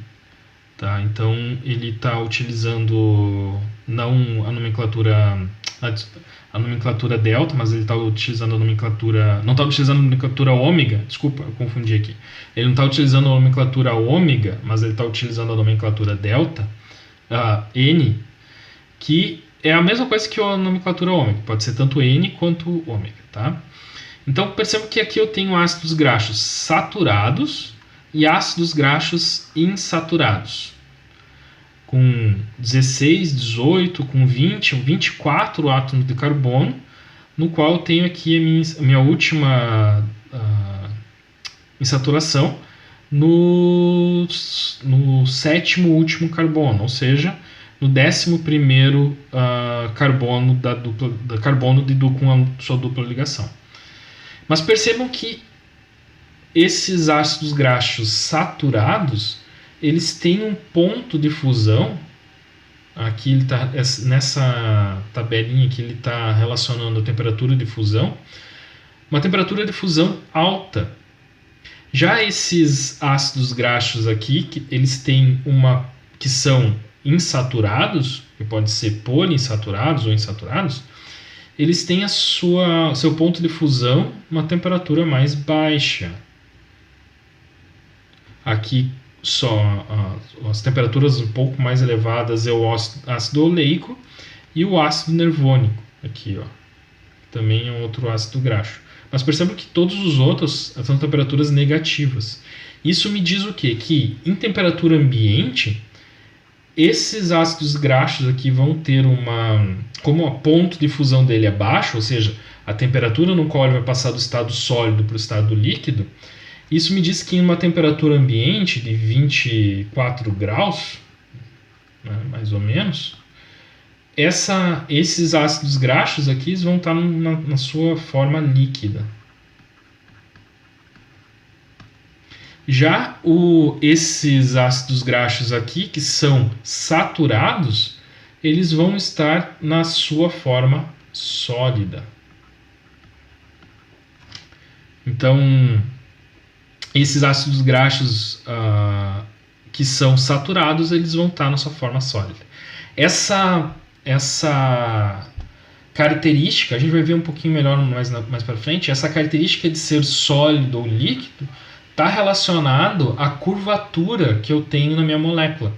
Tá? Então ele está utilizando não a nomenclatura delta, mas ele está utilizando a nomenclatura... Não está utilizando a nomenclatura ômega, desculpa, eu confundi aqui. Ele não está utilizando a nomenclatura ômega, mas ele está utilizando a nomenclatura delta, N, que é a mesma coisa que a nomenclatura ômega, pode ser tanto N quanto ômega. Tá? Então perceba que aqui eu tenho ácidos graxos saturados e ácidos graxos insaturados. Com 16, 18, com 20, 24 átomos de carbono, no qual eu tenho aqui a minha última insaturação no sétimo último carbono, ou seja, no 11º carbono com a sua dupla ligação. Mas percebam que esses ácidos graxos saturados, eles têm um ponto de fusão. Aqui ele tá, nessa tabelinha aqui ele está relacionando a temperatura de fusão, uma temperatura de fusão alta. Já esses ácidos graxos aqui, eles têm que são insaturados, que pode ser poliinsaturados ou insaturados, eles têm seu ponto de fusão uma temperatura mais baixa. Aqui só as temperaturas um pouco mais elevadas é o ácido oleico e o ácido nervônico. Aqui, também é um outro ácido graxo. Mas percebam que todos os outros são temperaturas negativas. Isso me diz o quê? Que em temperatura ambiente, esses ácidos graxos aqui vão ter como o ponto de fusão dele é baixo, ou seja, a temperatura no qual ele vai passar do estado sólido para o estado líquido, isso me diz que em uma temperatura ambiente de 24 graus, né, mais ou menos, esses ácidos graxos aqui vão estar na sua forma líquida. Já esses ácidos graxos aqui, que são saturados, eles vão estar na sua forma sólida. Então, esses ácidos graxos que são saturados, eles vão estar na sua forma sólida. Essa característica, a gente vai ver um pouquinho melhor mais para frente, essa característica de ser sólido ou líquido está relacionado à curvatura que eu tenho na minha molécula.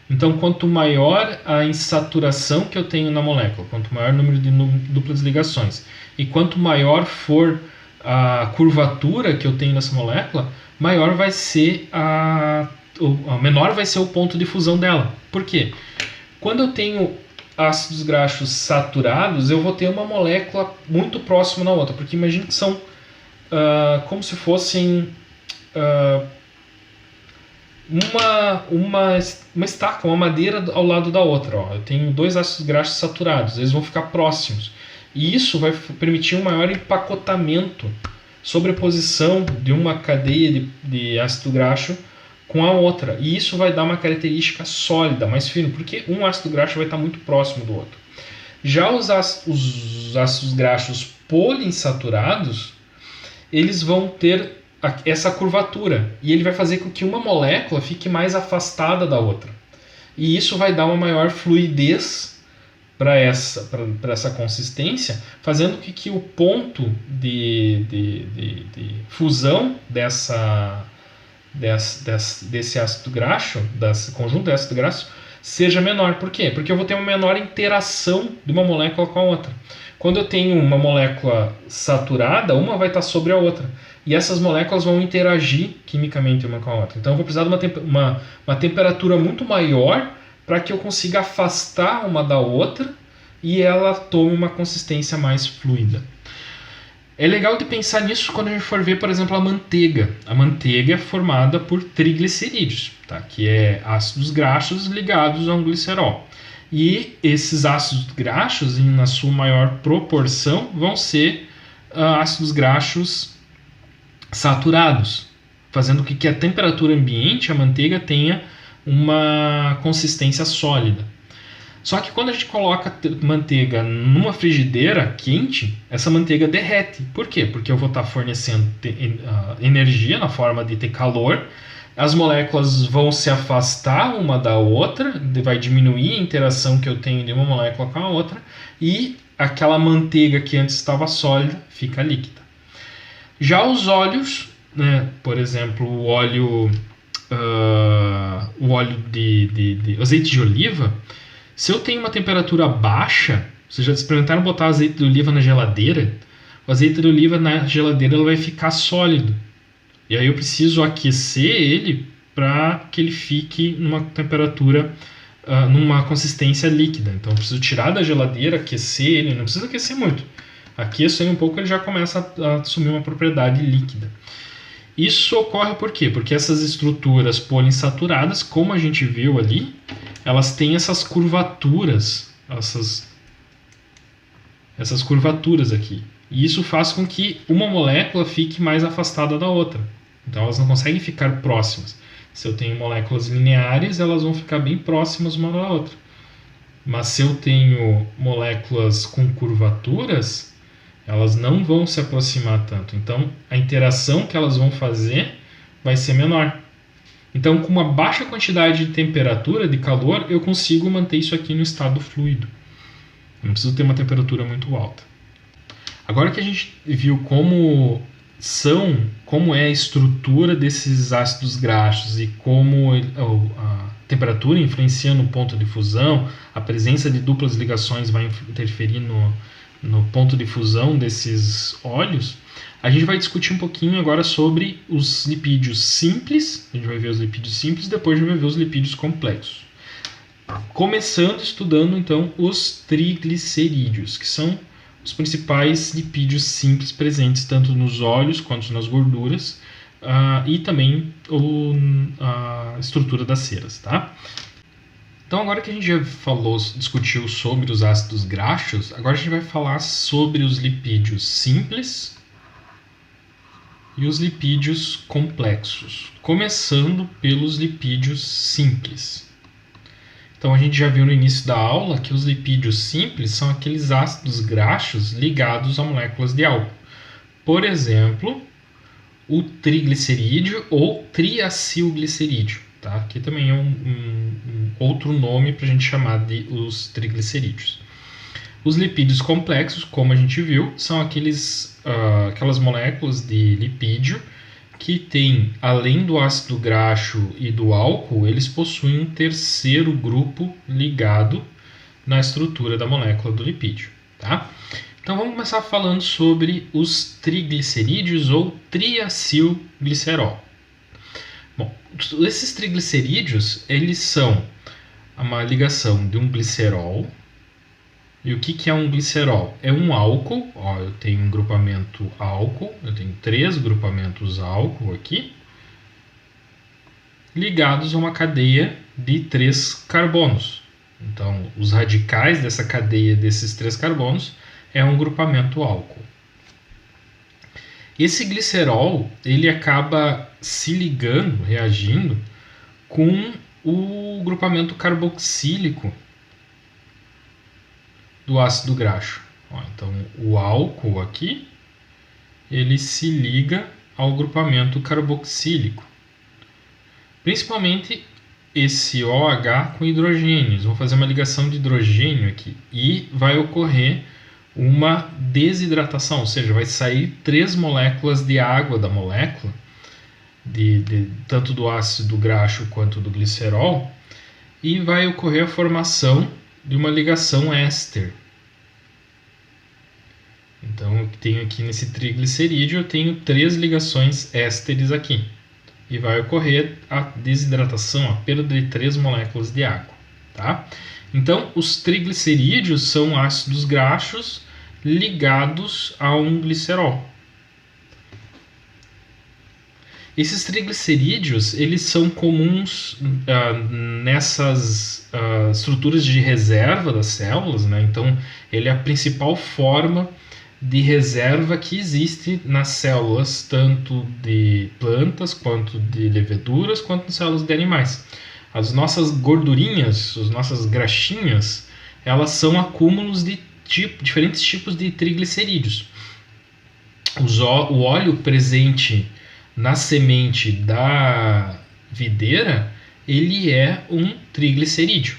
Então, quanto maior a insaturação que eu tenho na molécula, quanto maior o número de duplas ligações, e quanto maior for a curvatura que eu tenho nessa molécula, maior vai ser menor vai ser o ponto de fusão dela. Por quê? Quando eu tenho ácidos graxos saturados, eu vou ter uma molécula muito próxima na outra, porque imagine que são como se fossem uma estaca, uma madeira ao lado da outra. Ó. Eu tenho dois ácidos graxos saturados, eles vão ficar próximos. E isso vai permitir um maior empacotamento, sobreposição de uma cadeia de ácido graxo com a outra. E isso vai dar uma característica sólida, mais fina, porque um ácido graxo vai estar muito próximo do outro. Já os ácidos graxos poliinsaturados, eles vão ter essa curvatura, e ele vai fazer com que uma molécula fique mais afastada da outra. E isso vai dar uma maior fluidez para essa consistência, fazendo com que o ponto de fusão desse ácido graxo, desse conjunto de ácido graxo, seja menor. Por quê? Porque eu vou ter uma menor interação de uma molécula com a outra. Quando eu tenho uma molécula saturada, uma vai estar sobre a outra. E essas moléculas vão interagir quimicamente uma com a outra. Então eu vou precisar de uma temperatura muito maior para que eu consiga afastar uma da outra e ela tome uma consistência mais fluida. É legal de pensar nisso quando a gente for ver, por exemplo, a manteiga. A manteiga é formada por triglicerídeos, tá? Que é ácidos graxos ligados a um glicerol. E esses ácidos graxos, na sua maior proporção, vão ser ácidos graxos saturados, fazendo com que a temperatura ambiente, a manteiga, tenha uma consistência sólida. Só que quando a gente coloca manteiga numa frigideira quente, essa manteiga derrete. Por quê? Porque eu vou estar fornecendo energia na forma de ter calor, as moléculas vão se afastar uma da outra, vai diminuir a interação que eu tenho de uma molécula com a outra, e aquela manteiga que antes estava sólida fica líquida. Já os óleos, né, por exemplo, o óleo de azeite de oliva, se eu tenho uma temperatura baixa, vocês já experimentaram botar azeite de oliva na geladeira? O azeite de oliva na geladeira ele vai ficar sólido. E aí eu preciso aquecer ele para que ele fique numa temperatura, numa consistência líquida. Então eu preciso tirar da geladeira, aquecer ele, não precisa aquecer muito. Aqueço ele um pouco, ele já começa a assumir uma propriedade líquida. Isso ocorre por quê? Porque essas estruturas poliinsaturadas, como a gente viu ali, elas têm essas curvaturas, essas curvaturas aqui. E isso faz com que uma molécula fique mais afastada da outra. Então elas não conseguem ficar próximas. Se eu tenho moléculas lineares, elas vão ficar bem próximas uma da outra. Mas se eu tenho moléculas com curvaturas, elas não vão se aproximar tanto. Então, a interação que elas vão fazer vai ser menor. Então, com uma baixa quantidade de temperatura, de calor, eu consigo manter isso aqui no estado fluido. Eu não preciso ter uma temperatura muito alta. Agora que a gente viu como é a estrutura desses ácidos graxos e como a temperatura influencia no ponto de fusão, a presença de duplas ligações vai interferir no ponto de fusão desses óleos, a gente vai discutir um pouquinho agora sobre os lipídios simples. A gente vai ver os lipídios simples, depois a gente vai ver os lipídios complexos. Começando estudando então os triglicerídeos, que são os principais lipídios simples presentes tanto nos óleos quanto nas gorduras, e também a estrutura das ceras, tá? Então, agora que a gente já discutiu sobre os ácidos graxos, agora a gente vai falar sobre os lipídios simples e os lipídios complexos, começando pelos lipídios simples. Então a gente já viu no início da aula que os lipídios simples são aqueles ácidos graxos ligados a moléculas de álcool. Por exemplo, o triglicerídeo ou triacilglicerídeo. Tá? Aqui também é um outro nome para a gente chamar de os triglicerídeos. Os lipídios complexos, como a gente viu, são aquelas moléculas de lipídio que tem, além do ácido graxo e do álcool, eles possuem um terceiro grupo ligado na estrutura da molécula do lipídio. Tá? Então vamos começar falando sobre os triglicerídeos ou triacilglicerol. Bom, esses triglicerídeos, eles são uma ligação de um glicerol. E o que é um glicerol? É um álcool. Ó, eu tenho um grupamento álcool, eu tenho 3 grupamentos álcool aqui, ligados a uma cadeia de 3 carbonos. Então, os radicais dessa cadeia desses 3 carbonos é um grupamento álcool. Esse glicerol, ele acaba se ligando, reagindo com o grupamento carboxílico do ácido graxo. Ó, então, o álcool aqui, ele se liga ao grupamento carboxílico. Principalmente esse OH com hidrogênio. Eles vão fazer uma ligação de hidrogênio aqui e vai ocorrer uma desidratação, ou seja, vai sair 3 moléculas de água da molécula, tanto do ácido graxo quanto do glicerol, e vai ocorrer a formação de uma ligação éster. Então, eu tenho aqui nesse triglicerídeo, eu tenho 3 ligações ésteres aqui. E vai ocorrer a desidratação, a perda de 3 moléculas de água. Tá? Então, os triglicerídeos são ácidos graxos ligados a um glicerol. Esses triglicerídeos, eles são comuns nessas estruturas de reserva das células, né? Então, ele é a principal forma de reserva que existe nas células, tanto de plantas, quanto de leveduras, quanto nas células de animais. As nossas gordurinhas, as nossas graxinhas, elas são acúmulos de diferentes tipos de triglicerídeos. O óleo presente na semente da videira, ele é um triglicerídeo.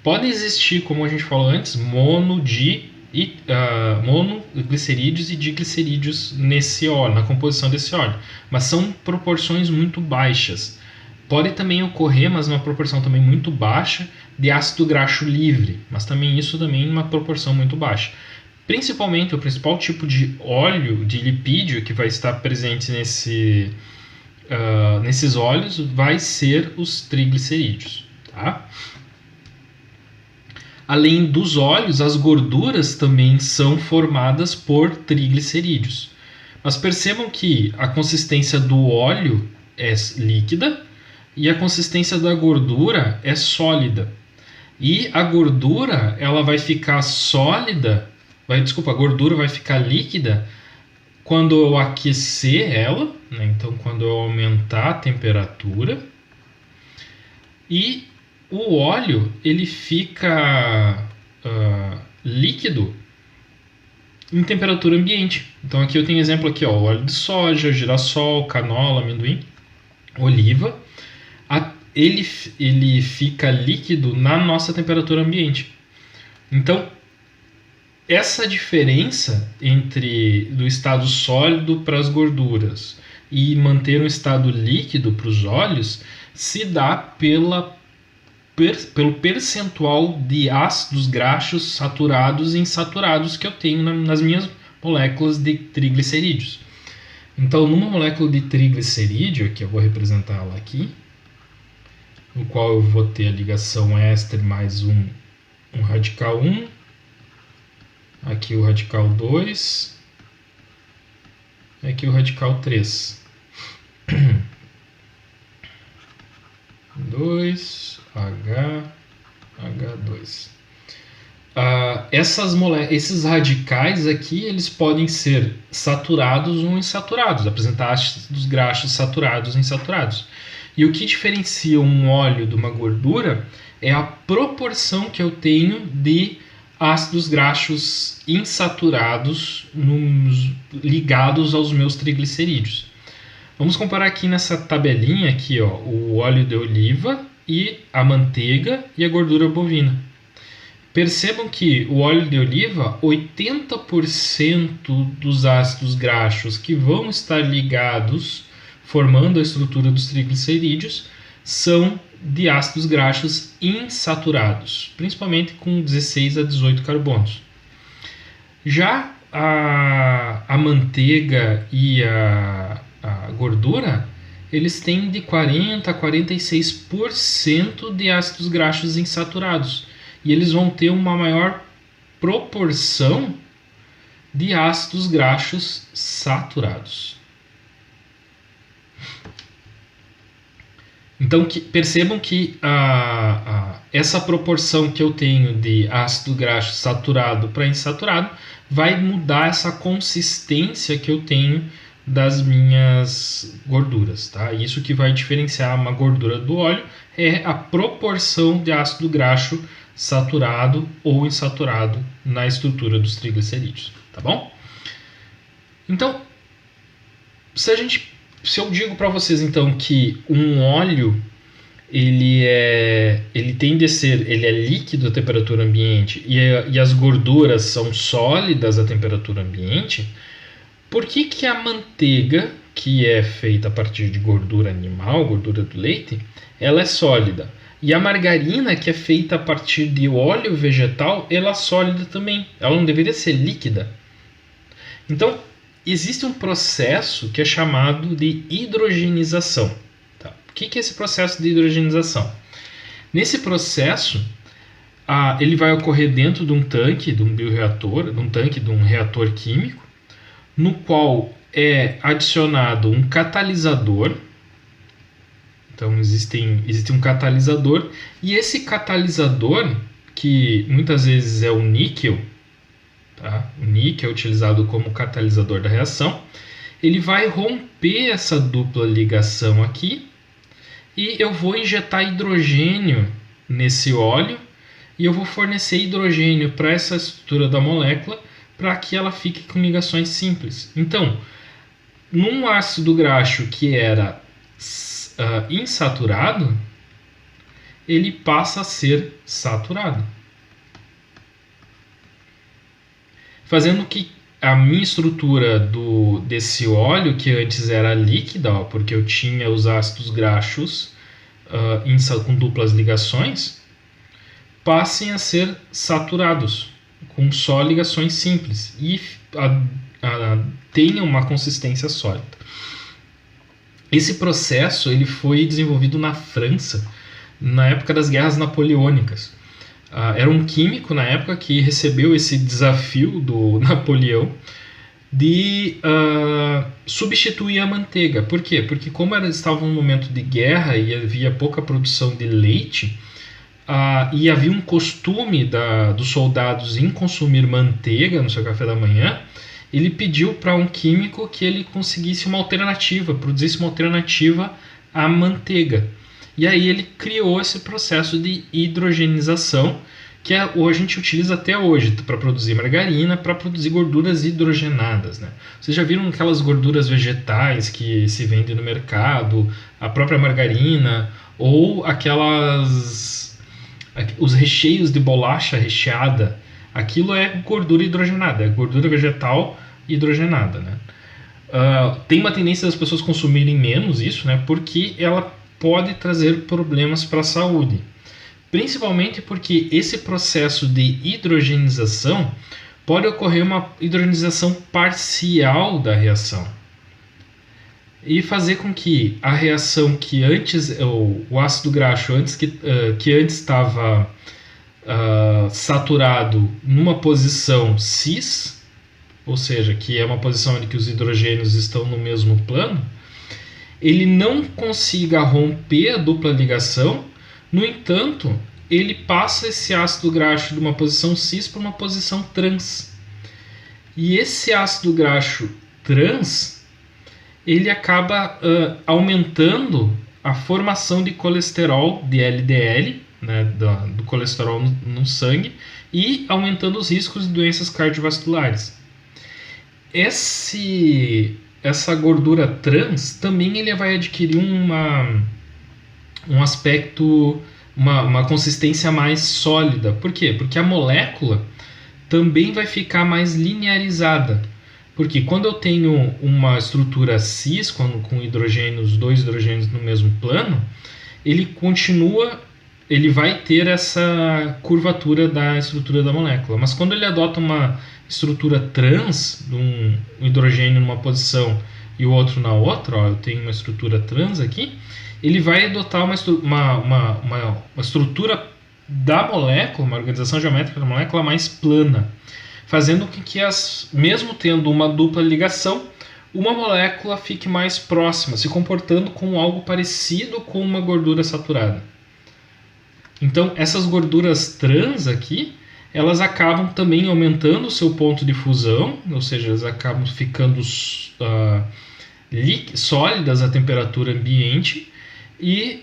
Pode existir, como a gente falou antes, monoglicerídeos e diglicerídeos nesse óleo, na composição desse óleo, mas são proporções muito baixas. Pode também ocorrer, mas numa proporção também muito baixa, de ácido graxo livre, mas também isso também em uma proporção muito baixa. Principalmente, o principal tipo de óleo, de lipídio, que vai estar presente nesses óleos vai ser os triglicerídeos. Tá? Além dos óleos, as gorduras também são formadas por triglicerídeos. Mas percebam que a consistência do óleo é líquida e a consistência da gordura é sólida. E a gordura, ela vai ficar sólida, a gordura vai ficar líquida quando eu aquecer ela, né? Então quando eu aumentar a temperatura, e o óleo ele fica líquido em temperatura ambiente. Então aqui eu tenho exemplo aqui, ó, óleo de soja, girassol, canola, amendoim, oliva. Ele fica líquido na nossa temperatura ambiente. Então essa diferença do estado sólido para as gorduras e manter um estado líquido para os óleos se dá pelo percentual de ácidos graxos saturados e insaturados que eu tenho nas minhas moléculas de triglicerídeos. Então, numa molécula de triglicerídeo, que eu vou representá-la aqui, no qual eu vou ter a ligação éster mais um radical 1, aqui o radical 2, aqui o radical 3. 2, H2. esses radicais aqui, eles podem ser saturados ou insaturados, apresentar ácidos graxos saturados e insaturados. E o que diferencia um óleo de uma gordura é a proporção que eu tenho de ácidos graxos insaturados ligados aos meus triglicerídeos. Vamos comparar aqui nessa tabelinha aqui, ó, o óleo de oliva e a manteiga e a gordura bovina. Percebam que o óleo de oliva, 80% dos ácidos graxos que vão estar ligados, formando a estrutura dos triglicerídeos, são de ácidos graxos insaturados, principalmente com 16 a 18 carbonos. Já a manteiga e a gordura, eles têm de 40 a 46% de ácidos graxos insaturados. E eles vão ter uma maior proporção de ácidos graxos saturados. Então percebam que essa proporção que eu tenho de ácido graxo saturado para insaturado vai mudar essa consistência que eu tenho das minhas gorduras, tá? Isso que vai diferenciar uma gordura do óleo é a proporção de ácido graxo saturado ou insaturado na estrutura dos triglicerídeos, tá bom? Então, se eu digo para vocês então que um óleo ele é líquido à temperatura ambiente e as gorduras são sólidas à temperatura ambiente, por que a manteiga, que é feita a partir de gordura animal, gordura do leite, ela é sólida? E a margarina, que é feita a partir de óleo vegetal, ela é sólida também. Ela não deveria ser líquida. Então, existe um processo que é chamado de hidrogenização. Tá? O que é esse processo de hidrogenização? Nesse processo, ele vai ocorrer dentro de um tanque, de um bioreator, de um reator químico, no qual é adicionado um catalisador. Então existe um catalisador, e esse catalisador, que muitas vezes é o níquel, tá? O níquel é utilizado como catalisador da reação, ele vai romper essa dupla ligação aqui, e eu vou injetar hidrogênio nesse óleo, e eu vou fornecer hidrogênio para essa estrutura da molécula, para que ela fique com ligações simples. Então, num ácido graxo que era insaturado, ele passa a ser saturado, fazendo que a minha estrutura desse óleo, que antes era líquida, porque eu tinha os ácidos graxos com duplas ligações, passem a ser saturados com só ligações simples e tenham uma consistência sólida. Esse processo ele foi desenvolvido na França na época das guerras napoleônicas. Era um químico na época que recebeu esse desafio do Napoleão de substituir a manteiga. Por quê? Porque como eles estavam num momento de guerra e havia pouca produção de leite, e havia um costume dos soldados em consumir manteiga no seu café da manhã, ele pediu para um químico que ele conseguisse uma alternativa, produzisse uma alternativa à manteiga. E aí ele criou esse processo de hidrogenização, que a gente utiliza até hoje para produzir margarina, para produzir gorduras hidrogenadas, né? Vocês já viram aquelas gorduras vegetais que se vendem no mercado, a própria margarina, ou os recheios de bolacha recheada? Aquilo é gordura hidrogenada, é gordura vegetal hidrogenada, né? Tem uma tendência das pessoas consumirem menos isso, né? Porque ela pode trazer problemas para a saúde. Principalmente porque esse processo de hidrogenização pode ocorrer uma hidrogenização parcial da reação e fazer com que a reação que antes, o ácido graxo que antes estava saturado numa posição cis, ou seja, que é uma posição em que os hidrogênios estão no mesmo plano, ele não consiga romper a dupla ligação. No entanto, ele passa esse ácido graxo de uma posição cis para uma posição trans. E esse ácido graxo trans, ele acaba aumentando a formação de colesterol, de LDL, né, do colesterol no sangue, e aumentando os riscos de doenças cardiovasculares. Essa gordura trans também ele vai adquirir um aspecto, uma consistência mais sólida. Por quê? Porque a molécula também vai ficar mais linearizada. Porque quando eu tenho uma estrutura cis, com dois hidrogênios no mesmo plano, ele vai ter essa curvatura da estrutura da molécula. Mas quando ele adota uma estrutura trans, um hidrogênio numa posição e o outro na outra, eu tenho uma estrutura trans aqui, ele vai adotar uma estrutura da molécula, uma organização geométrica da molécula mais plana, fazendo com que, mesmo tendo uma dupla ligação, uma molécula fique mais próxima, se comportando como algo parecido com uma gordura saturada. Então, essas gorduras trans aqui, elas acabam também aumentando o seu ponto de fusão, ou seja, elas acabam ficando sólidas à temperatura ambiente e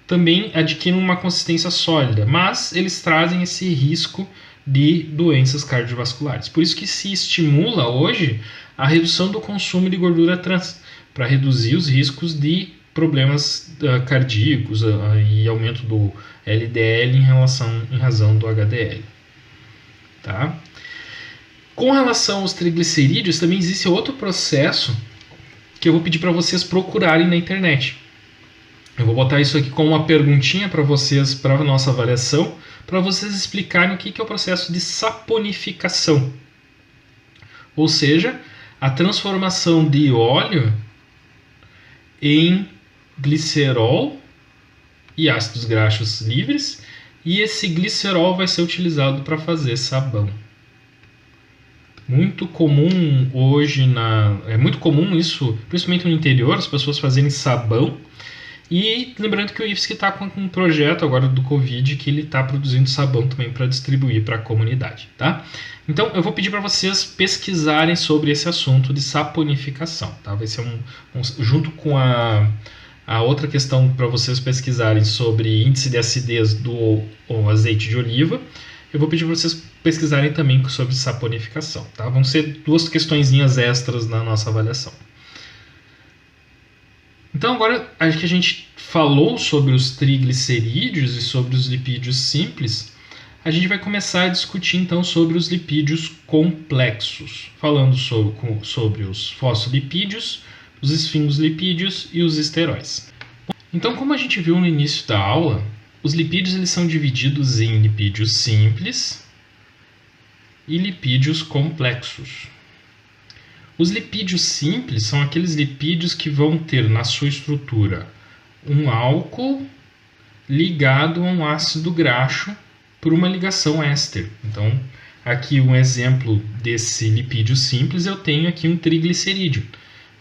também adquirem uma consistência sólida, mas eles trazem esse risco de doenças cardiovasculares. Por isso que se estimula hoje a redução do consumo de gordura trans, para reduzir os riscos de problemas cardíacos e aumento do LDL em razão do HDL. Tá? Com relação aos triglicerídeos, também existe outro processo que eu vou pedir para vocês procurarem na internet. Eu vou botar isso aqui como uma perguntinha para vocês, para a nossa avaliação, para vocês explicarem o que é o processo de saponificação. Ou seja, a transformação de óleo em glicerol e ácidos graxos livres, e esse glicerol vai ser utilizado para fazer sabão. Muito comum hoje, é muito comum isso, principalmente no interior, as pessoas fazerem sabão. E lembrando que o IFSC está com um projeto agora do Covid que ele está produzindo sabão também para distribuir para a comunidade, tá? Então eu vou pedir para vocês pesquisarem sobre esse assunto de saponificação, tá? Vai ser junto com a outra questão para vocês pesquisarem sobre índice de acidez do azeite de oliva. Eu vou pedir para vocês pesquisarem também sobre saponificação, tá? Vão ser duas questõezinhas extras na nossa avaliação. Então agora acho que a gente falou sobre os triglicerídeos e sobre os lipídios simples, a gente vai começar a discutir então sobre os lipídios complexos, falando sobre os fosfolipídios, os esfingolipídios e os esteróis. Então, como a gente viu no início da aula, os lipídios eles são divididos em lipídios simples e lipídios complexos. Os lipídios simples são aqueles lipídios que vão ter na sua estrutura um álcool ligado a um ácido graxo por uma ligação éster. Então, aqui um exemplo desse lipídio simples, eu tenho aqui um triglicerídeo.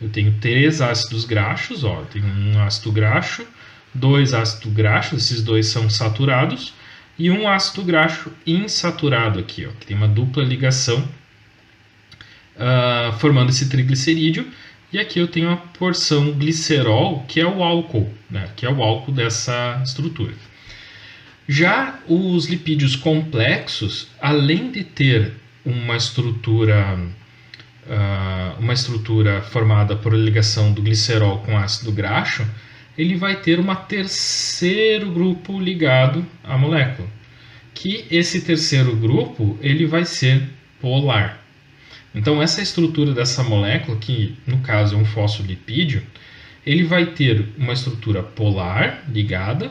Eu tenho 3 ácidos graxos, eu tenho um ácido graxo, 2 ácidos graxos, esses dois são saturados, e um ácido graxo insaturado aqui, que tem uma dupla ligação formando esse triglicerídeo, e aqui eu tenho a porção glicerol, que é o álcool, né, que é o álcool dessa estrutura. Já os lipídios complexos, além de ter uma estrutura formada por ligação do glicerol com ácido graxo, ele vai ter um terceiro grupo ligado à molécula, que esse terceiro grupo ele vai ser polar. Então essa estrutura dessa molécula, que no caso é um fosfolipídio, ele vai ter uma estrutura polar ligada,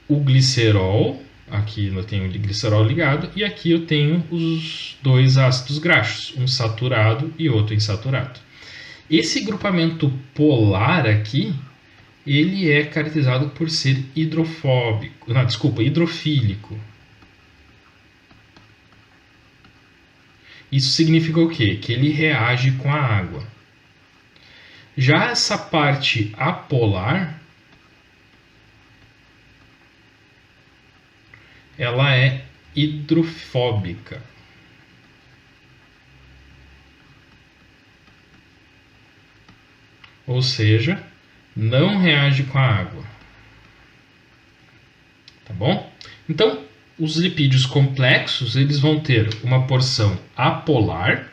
o glicerol, aqui eu tenho o glicerol ligado, e aqui eu tenho os 2 ácidos graxos, um saturado e outro insaturado. Esse grupamento polar aqui, ele é caracterizado por ser hidrofílico. Isso significa o quê? Que ele reage com a água. Já essa parte apolar, ela é hidrofóbica. Ou seja, não reage com a água. Tá bom? Então, os lipídios complexos, eles vão ter uma porção apolar,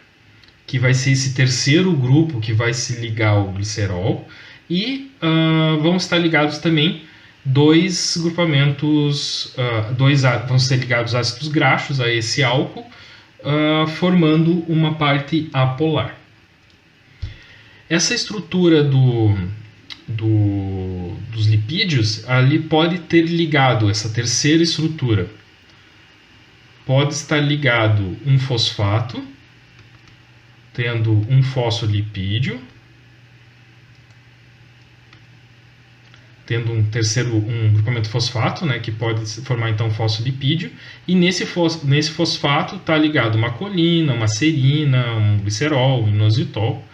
que vai ser esse terceiro grupo que vai se ligar ao glicerol, e vão estar ligados também dois grupamentos, vão ser ligados ácidos graxos a esse álcool, formando uma parte apolar. Essa estrutura dos lipídios, ali pode ter ligado, essa terceira estrutura, pode estar ligado um fosfato, tendo um fosfolipídio, tendo um grupamento fosfato, né, que pode formar então um fosfolipídio, e nesse fosfato está ligado uma colina, uma serina, um glicerol, um inositol,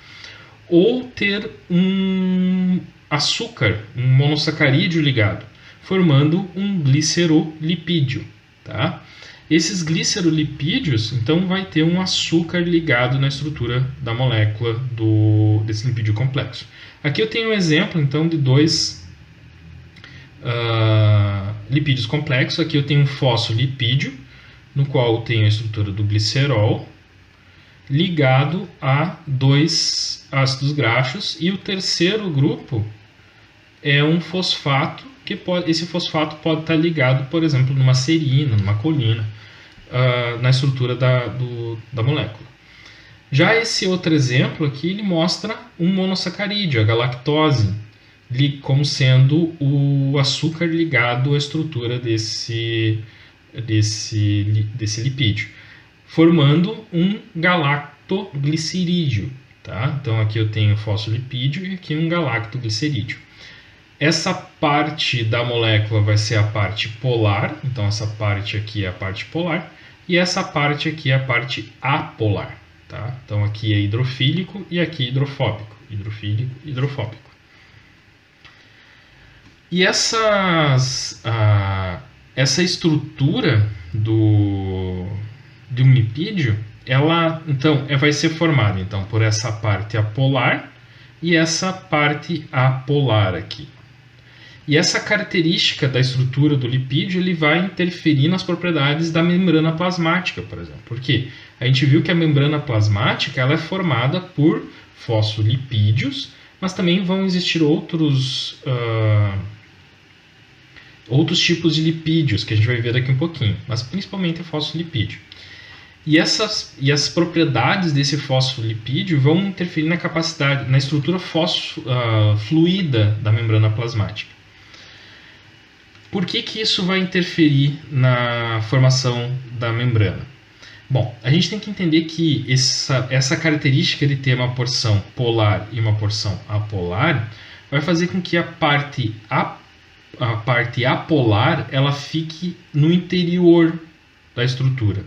ou ter um açúcar, um monossacarídeo ligado, formando um glicerolipídio. Tá? Esses glicerolipídios, então, vai ter um açúcar ligado na estrutura da molécula desse lipídio complexo. Aqui eu tenho um exemplo, então, de dois lipídios complexos. Aqui eu tenho um fosfolipídio, no qual eu tenho a estrutura do glicerol, ligado a dois ácidos graxos, e o terceiro grupo é um fosfato, esse fosfato pode estar ligado, por exemplo, numa serina, numa colina, na estrutura da molécula. Já esse outro exemplo aqui, ele mostra um monossacarídeo, a galactose, como sendo o açúcar ligado à estrutura desse lipídio, formando um galactoglicerídeo. Tá? Então aqui eu tenho fosfolipídio e aqui um galactoglicerídeo. Essa parte da molécula vai ser a parte polar, então essa parte aqui é a parte polar, e essa parte aqui é a parte apolar. Tá? Então aqui é hidrofílico e aqui hidrofóbico. Hidrofílico e hidrofóbico. E essa estrutura de um lipídio, ela então vai ser formada então, por essa parte apolar e essa parte apolar aqui. E essa característica da estrutura do lipídio, ele vai interferir nas propriedades da membrana plasmática, por exemplo. Porque a gente viu que a membrana plasmática ela é formada por fosfolipídios, mas também vão existir outros tipos de lipídios, que a gente vai ver daqui um pouquinho, mas principalmente fosfolipídio. E as propriedades desse fosfolipídio vão interferir na capacidade, na estrutura fluida da membrana plasmática. Por que isso vai interferir na formação da membrana? Bom, a gente tem que entender que essa característica de ter uma porção polar e uma porção apolar vai fazer com que a parte apolar ela fique no interior da estrutura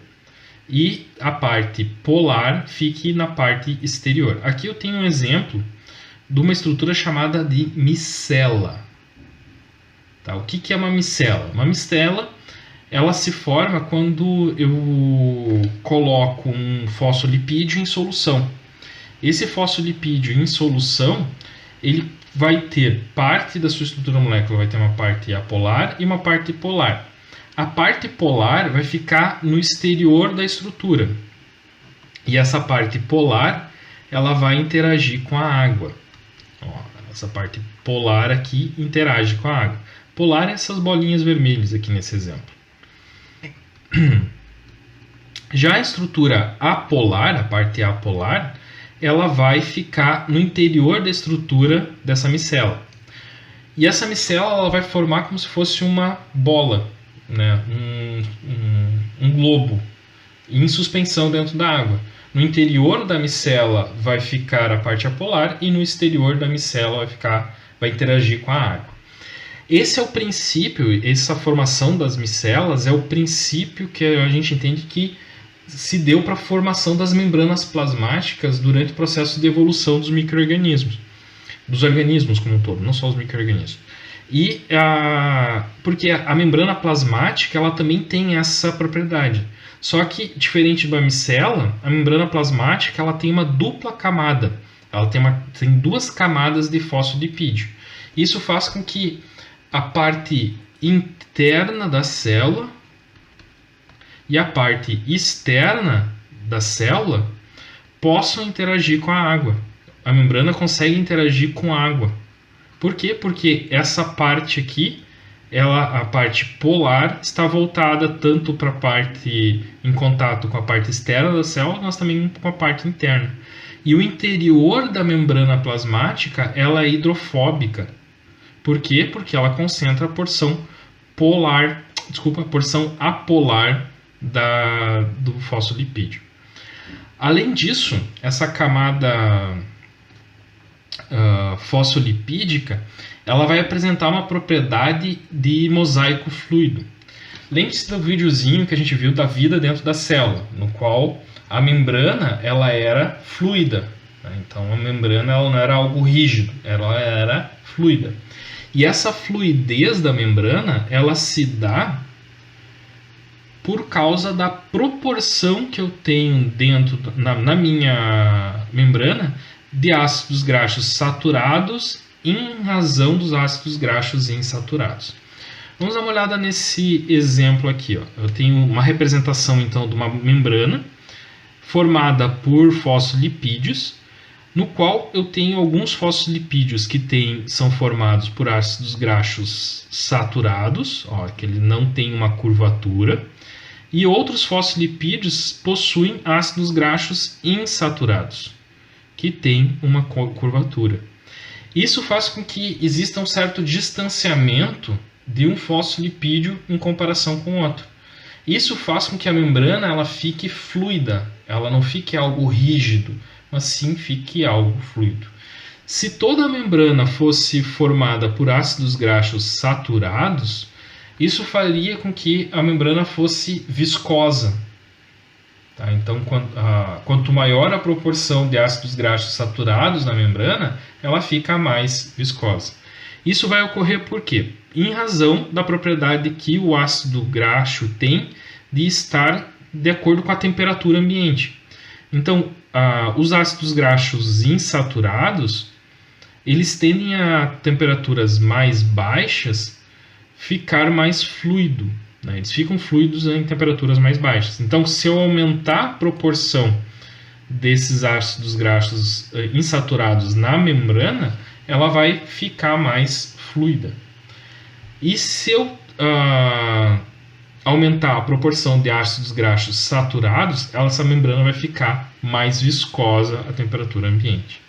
e a parte polar fique na parte exterior. Aqui eu tenho um exemplo de uma estrutura chamada de micela. Tá? O que é uma micela? Uma micela ela se forma quando eu coloco um fosfolipídio em solução. Esse fosfolipídio em solução, ele vai ter parte da sua estrutura molecular, vai ter uma parte apolar e uma parte polar. A parte polar vai ficar no exterior da estrutura. E essa parte polar, ela vai interagir com a água. Ó, essa parte polar aqui interage com a água. Polar é essas bolinhas vermelhas aqui nesse exemplo. Já a estrutura apolar, a parte apolar, ela vai ficar no interior da estrutura dessa micela. E essa micela ela vai formar como se fosse uma bola, né? um globo em suspensão dentro da água. No interior da micela vai ficar a parte apolar e no exterior da micela vai interagir com a água. Esse é o princípio, essa formação das micelas é o princípio que a gente entende que se deu para a formação das membranas plasmáticas durante o processo de evolução dos micro-organismos, dos organismos como um todo, não só os micro-organismos. Porque a membrana plasmática ela também tem essa propriedade. Só que, diferente da micela, a membrana plasmática ela tem uma dupla camada. Ela tem duas camadas de fosfolipídio. Isso faz com que a parte interna da célula e a parte externa da célula possam interagir com a água. A membrana consegue interagir com a água. Por quê? Porque essa parte aqui, a parte polar, está voltada tanto para a parte em contato com a parte externa da célula, mas também com a parte interna. E o interior da membrana plasmática ela é hidrofóbica. Por quê? Porque ela concentra a porção apolar do fosfolipídio. Além disso, essa camada fosfolipídica ela vai apresentar uma propriedade de mosaico fluido. Lembre-se do videozinho que a gente viu da vida dentro da célula, no qual a membrana ela era fluida. Então a membrana ela não era algo rígido, ela era fluida. E essa fluidez da membrana ela se dá por causa da proporção que eu tenho na minha membrana de ácidos graxos saturados em razão dos ácidos graxos insaturados. Vamos dar uma olhada nesse exemplo aqui. Eu tenho uma representação então de uma membrana formada por fosfolipídios, no qual eu tenho alguns fosfolipídios que são formados por ácidos graxos saturados, que ele não tem uma curvatura, e outros fosfolipídios possuem ácidos graxos insaturados, que têm uma curvatura. Isso faz com que exista um certo distanciamento de um fosfolipídio em comparação com o outro. Isso faz com que a membrana ela fique fluida, ela não fique algo rígido, mas sim fique algo fluido. Se toda a membrana fosse formada por ácidos graxos saturados, isso faria com que a membrana fosse viscosa. Tá? Então, quanto maior a proporção de ácidos graxos saturados na membrana, ela fica mais viscosa. Isso vai ocorrer por quê? Em razão da propriedade que o ácido graxo tem de estar de acordo com a temperatura ambiente. Então, os ácidos graxos insaturados, eles tendem a temperaturas mais baixas ficar mais fluido. Eles ficam fluidos em temperaturas mais baixas. Então, se eu aumentar a proporção desses ácidos graxos insaturados na membrana, ela vai ficar mais fluida. E se eu aumentar a proporção de ácidos graxos saturados, essa membrana vai ficar mais viscosa à temperatura ambiente.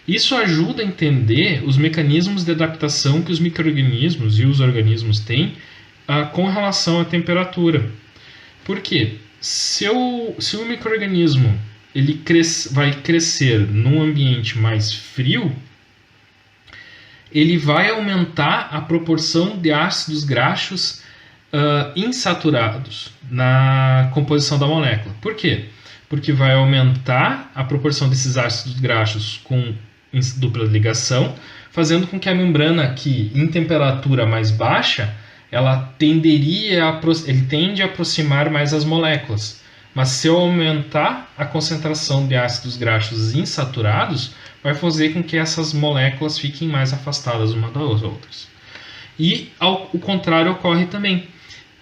Isso ajuda a entender os mecanismos de adaptação que os micro-organismos e os organismos têm com relação à temperatura. Por quê? Se o micro-organismo vai crescer num ambiente mais frio, ele vai aumentar a proporção de ácidos graxos insaturados na composição da molécula. Por quê? Porque vai aumentar a proporção desses ácidos graxos com dupla ligação, fazendo com que a membrana, que em temperatura mais baixa, ele tende a aproximar mais as moléculas. Mas se eu aumentar a concentração de ácidos graxos insaturados, vai fazer com que essas moléculas fiquem mais afastadas umas das outras. E o contrário ocorre também.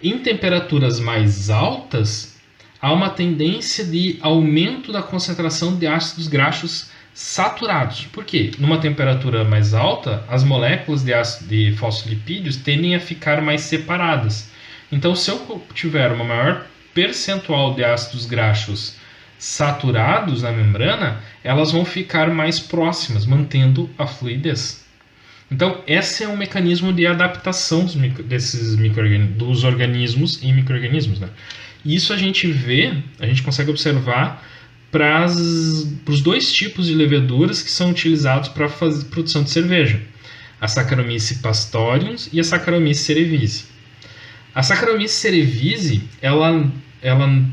Em temperaturas mais altas, há uma tendência de aumento da concentração de ácidos graxos saturados. Por quê? Numa temperatura mais alta, as moléculas de fosfolipídios tendem a ficar mais separadas. Então, se eu tiver uma maior percentual de ácidos graxos saturados na membrana, elas vão ficar mais próximas, mantendo a fluidez. Então, esse é um mecanismo de adaptação dos organismos e micro-organismos. E isso a gente consegue observar para os dois tipos de leveduras que são utilizados para a produção de cerveja: a Saccharomyces pastorius e a Saccharomyces cerevisiae. A Saccharomyces cerevisiae ela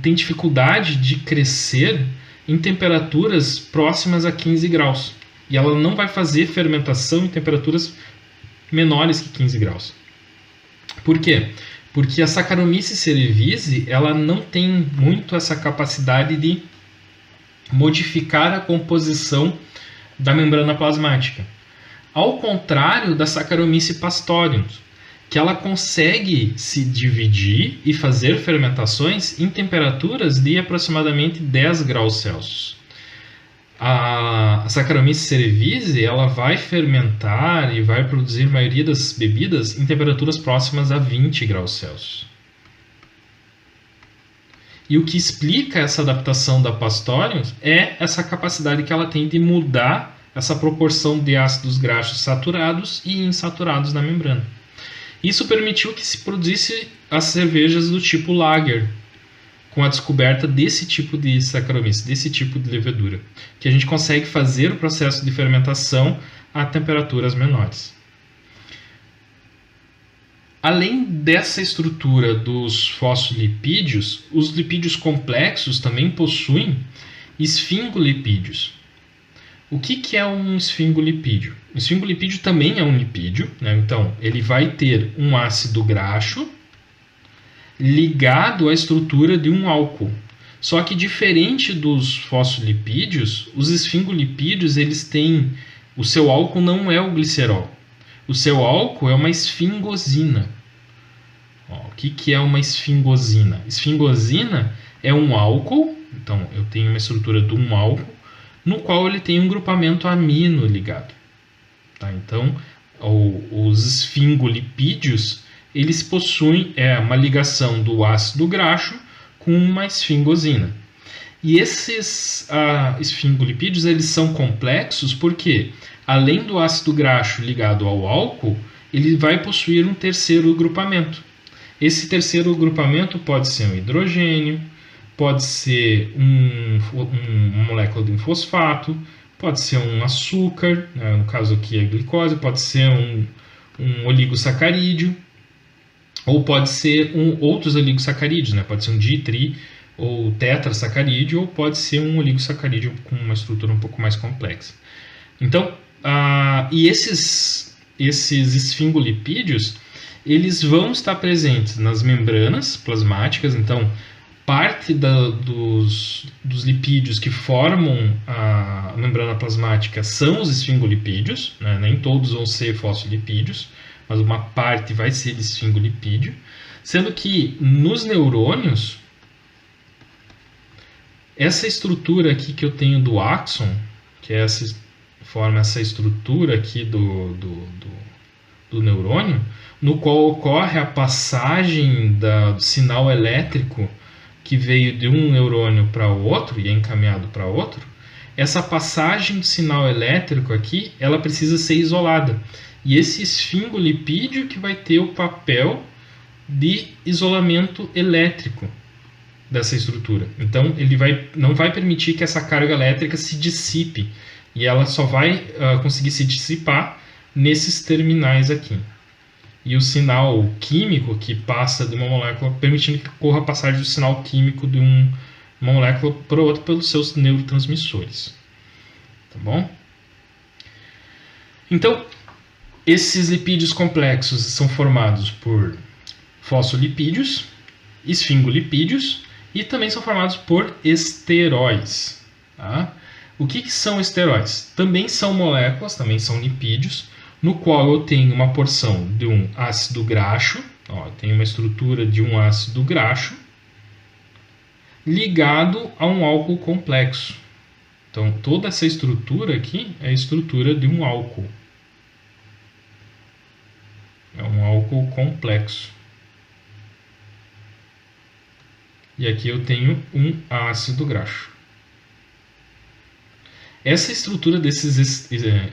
tem dificuldade de crescer em temperaturas próximas a 15 graus. E ela não vai fazer fermentação em temperaturas menores que 15 graus. Por quê? Porque a Saccharomyces cerevisiae ela não tem muito essa capacidade de modificar a composição da membrana plasmática. Ao contrário da Saccharomyces pastorium, que ela consegue se dividir e fazer fermentações em temperaturas de aproximadamente 10 graus Celsius. A Saccharomyces cerevisiae ela vai fermentar e vai produzir a maioria das bebidas em temperaturas próximas a 20 graus Celsius. E o que explica essa adaptação da Pastorium é essa capacidade que ela tem de mudar essa proporção de ácidos graxos saturados e insaturados na membrana. Isso permitiu que se produzisse as cervejas do tipo Lager, com a descoberta desse tipo de Saccharomyces, desse tipo de levedura, que a gente consegue fazer o processo de fermentação a temperaturas menores. Além dessa estrutura dos fosfolipídios, os lipídios complexos também possuem esfingolipídios. O que é um esfingolipídio? O esfingolipídio também é um lipídio, né? Então ele vai ter um ácido graxo ligado à estrutura de um álcool. Só que diferente dos fosfolipídios, os esfingolipídios eles têm o seu álcool não é o glicerol. O seu álcool é uma esfingosina. O que é uma esfingosina? Esfingosina é um álcool, então eu tenho uma estrutura de um álcool, no qual ele tem um grupamento amino ligado. Tá? Então, os esfingolipídios eles possuem uma ligação do ácido graxo com uma esfingosina. E esses esfingolipídios eles são complexos porque, além do ácido graxo ligado ao álcool, ele vai possuir um terceiro grupamento. Esse terceiro grupamento pode ser um hidrogênio, pode ser uma molécula de um fosfato, pode ser um açúcar, né, no caso aqui a glicose, pode ser um oligosacarídeo, ou pode ser outros oligosacarídeos, né, pode ser um ditri ou tetrasacarídeo, ou pode ser um oligosacarídeo com uma estrutura um pouco mais complexa. Então, e esses esfingolipídios, eles vão estar presentes nas membranas plasmáticas. Então, parte dos lipídios que formam a membrana plasmática são os esfingolipídios, né? Nem todos vão ser fosfolipídios, mas uma parte vai ser de esfingolipídio, sendo que nos neurônios, essa estrutura aqui que eu tenho do axon, que é forma essa estrutura aqui do neurônio, no qual ocorre a passagem do sinal elétrico que veio de um neurônio para o outro e é encaminhado para outro, essa passagem do sinal elétrico aqui, ela precisa ser isolada. E esse esfingolipídio que vai ter o papel de isolamento elétrico dessa estrutura. Então, ele não vai permitir que essa carga elétrica se dissipe. E ela só vai conseguir se dissipar nesses terminais aqui. E o sinal químico que passa de uma molécula, permitindo que ocorra a passagem do sinal químico de uma molécula para outra pelos seus neurotransmissores. Tá bom? Então, esses lipídios complexos são formados por fosfolipídios, esfingolipídios e também são formados por esteróis. Tá? O que são esteróis? Também são moléculas, também são lipídios, no qual eu tenho uma porção de um ácido graxo, eu tenho uma estrutura de um ácido graxo, ligado a um álcool complexo. Então, toda essa estrutura aqui é a estrutura de um álcool. É um álcool complexo. E aqui eu tenho um ácido graxo. Essa estrutura desses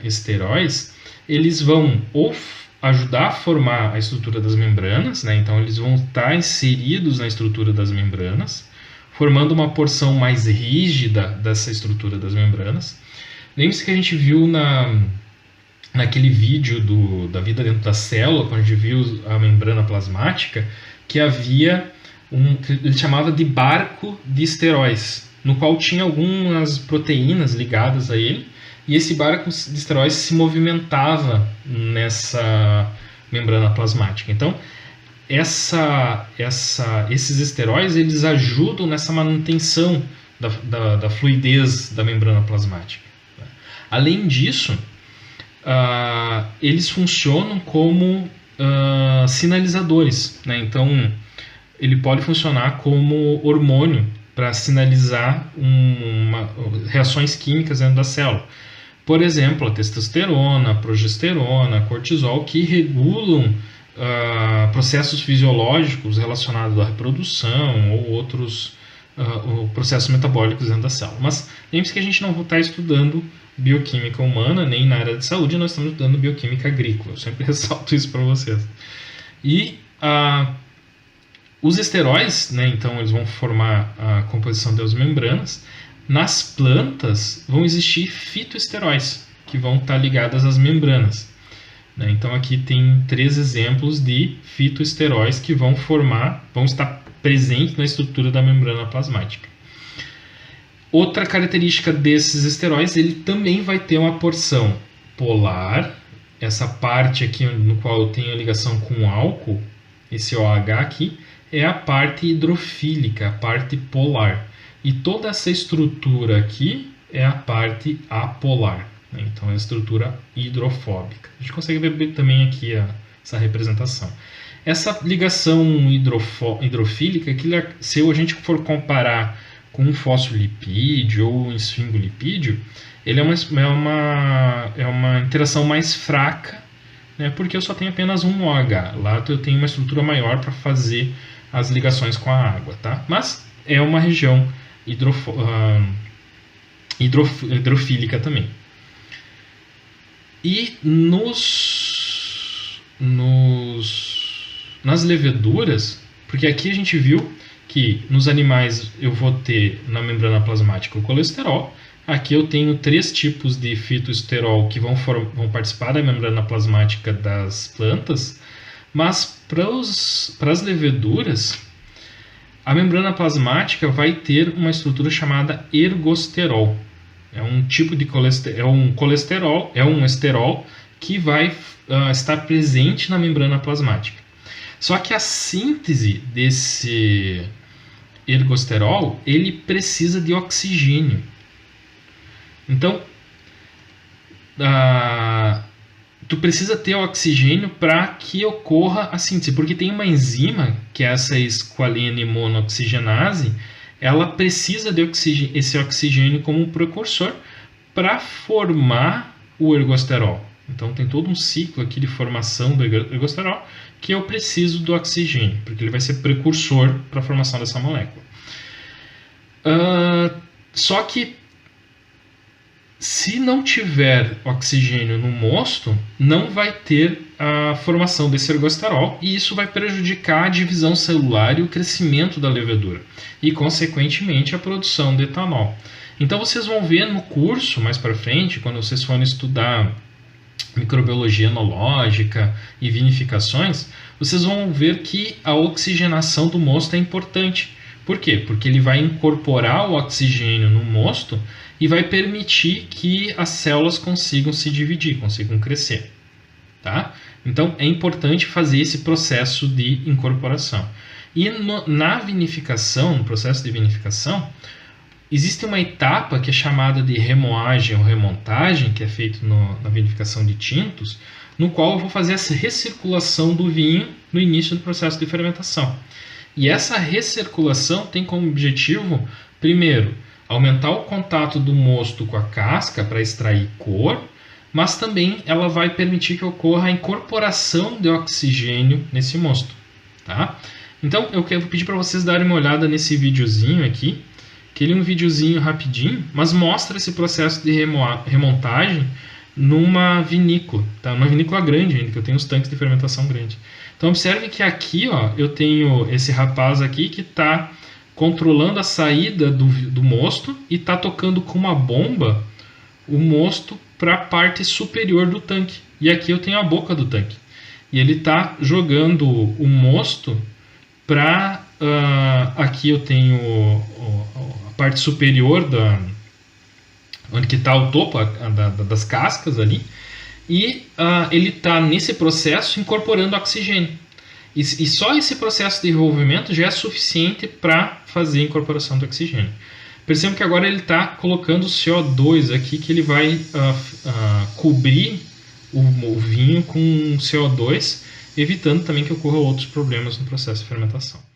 esteróis, eles vão ou ajudar a formar a estrutura das membranas, né? Então eles vão estar inseridos na estrutura das membranas, formando uma porção mais rígida dessa estrutura das membranas. Lembre-se que a gente viu naquele vídeo da vida dentro da célula, quando a gente viu a membrana plasmática, que havia ele chamava de barco de esteróis, no qual tinha algumas proteínas ligadas a ele, e esse barco de esteróis se movimentava nessa membrana plasmática. Então, esses esteróis eles ajudam nessa manutenção da fluidez da membrana plasmática. Além disso, eles funcionam como sinalizadores, né? Então, ele pode funcionar como hormônio para sinalizar reações químicas dentro da célula. Por exemplo, a testosterona, a progesterona, a cortisol, que regulam processos fisiológicos relacionados à reprodução ou outros processos metabólicos dentro da célula. Mas lembre-se que a gente não vai estar estudando bioquímica humana, nem na área de saúde, nós estamos estudando bioquímica agrícola. Eu sempre ressalto isso para vocês. E os esteróis, né, então eles vão formar a composição das membranas. Nas plantas vão existir fitoesteróis, que vão estar ligadas às membranas. Né? Então aqui tem 3 exemplos de fitoesteróis que vão estar presentes na estrutura da membrana plasmática. Outra característica desses esteróis, ele também vai ter uma porção polar, essa parte aqui no qual eu tenho a ligação com o álcool, esse OH aqui, é a parte hidrofílica, a parte polar. E toda essa estrutura aqui é a parte apolar, né? Então é a estrutura hidrofóbica. A gente consegue ver também aqui essa representação. Essa ligação hidrofílica, se a gente for comparar com um fosfolipídio ou um esfingolipídio, ele é uma interação mais fraca, né, porque eu só tenho apenas um OH. Lá eu tenho uma estrutura maior para fazer as ligações com a água, tá? Mas é uma região hidrofílica também. E nas leveduras, porque aqui a gente viu que nos animais eu vou ter na membrana plasmática o colesterol. Aqui eu tenho 3 tipos de fitoesterol que vão participar da membrana plasmática das plantas, mas para as leveduras, a membrana plasmática vai ter uma estrutura chamada ergosterol. É um tipo de colesterol, é um esterol que vai estar presente na membrana plasmática. Só que a síntese desse ergosterol, ele precisa de oxigênio. Então, tu precisa ter oxigênio para que ocorra a síntese, porque tem uma enzima, que é essa esqualene monoxigenase, ela precisa de esse oxigênio como um precursor para formar o ergosterol. Então tem todo um ciclo aqui de formação do ergosterol que eu preciso do oxigênio, porque ele vai ser precursor para a formação dessa molécula. Só que se não tiver oxigênio no mosto, não vai ter a formação desse ergosterol, e isso vai prejudicar a divisão celular e o crescimento da levedura, e consequentemente a produção de etanol. Então vocês vão ver no curso, mais para frente, quando vocês forem estudar microbiologia enológica e vinificações, vocês vão ver que a oxigenação do mosto é importante. Por quê? Porque ele vai incorporar o oxigênio no mosto e vai permitir que as células consigam se dividir, consigam crescer. Tá? Então é importante fazer esse processo de incorporação. E na vinificação, no processo de vinificação, existe uma etapa que é chamada de remoagem ou remontagem, que é feito na vinificação de tintos, no qual eu vou fazer essa recirculação do vinho no início do processo de fermentação. E essa recirculação tem como objetivo, primeiro, aumentar o contato do mosto com a casca para extrair cor, mas também ela vai permitir que ocorra a incorporação de oxigênio nesse mosto. Tá? Então eu quero pedir para vocês darem uma olhada nesse videozinho aqui, que ele é um videozinho rapidinho, mas mostra esse processo de remontagem numa vinícola, tá? Uma vinícola grande ainda, que eu tenho os tanques de fermentação grande. Então observe que aqui, ó, eu tenho esse rapaz aqui que está controlando a saída do mosto e está tocando com uma bomba o mosto para a parte superior do tanque. E aqui eu tenho a boca do tanque. E ele está jogando o mosto para... aqui eu tenho a parte superior onde que está o topo das cascas ali, e ele está nesse processo incorporando oxigênio. E só esse processo de envolvimento já é suficiente para fazer a incorporação do oxigênio. Perceba que agora ele está colocando o CO2 aqui, que ele vai cobrir o vinho com CO2, evitando também que ocorram outros problemas no processo de fermentação.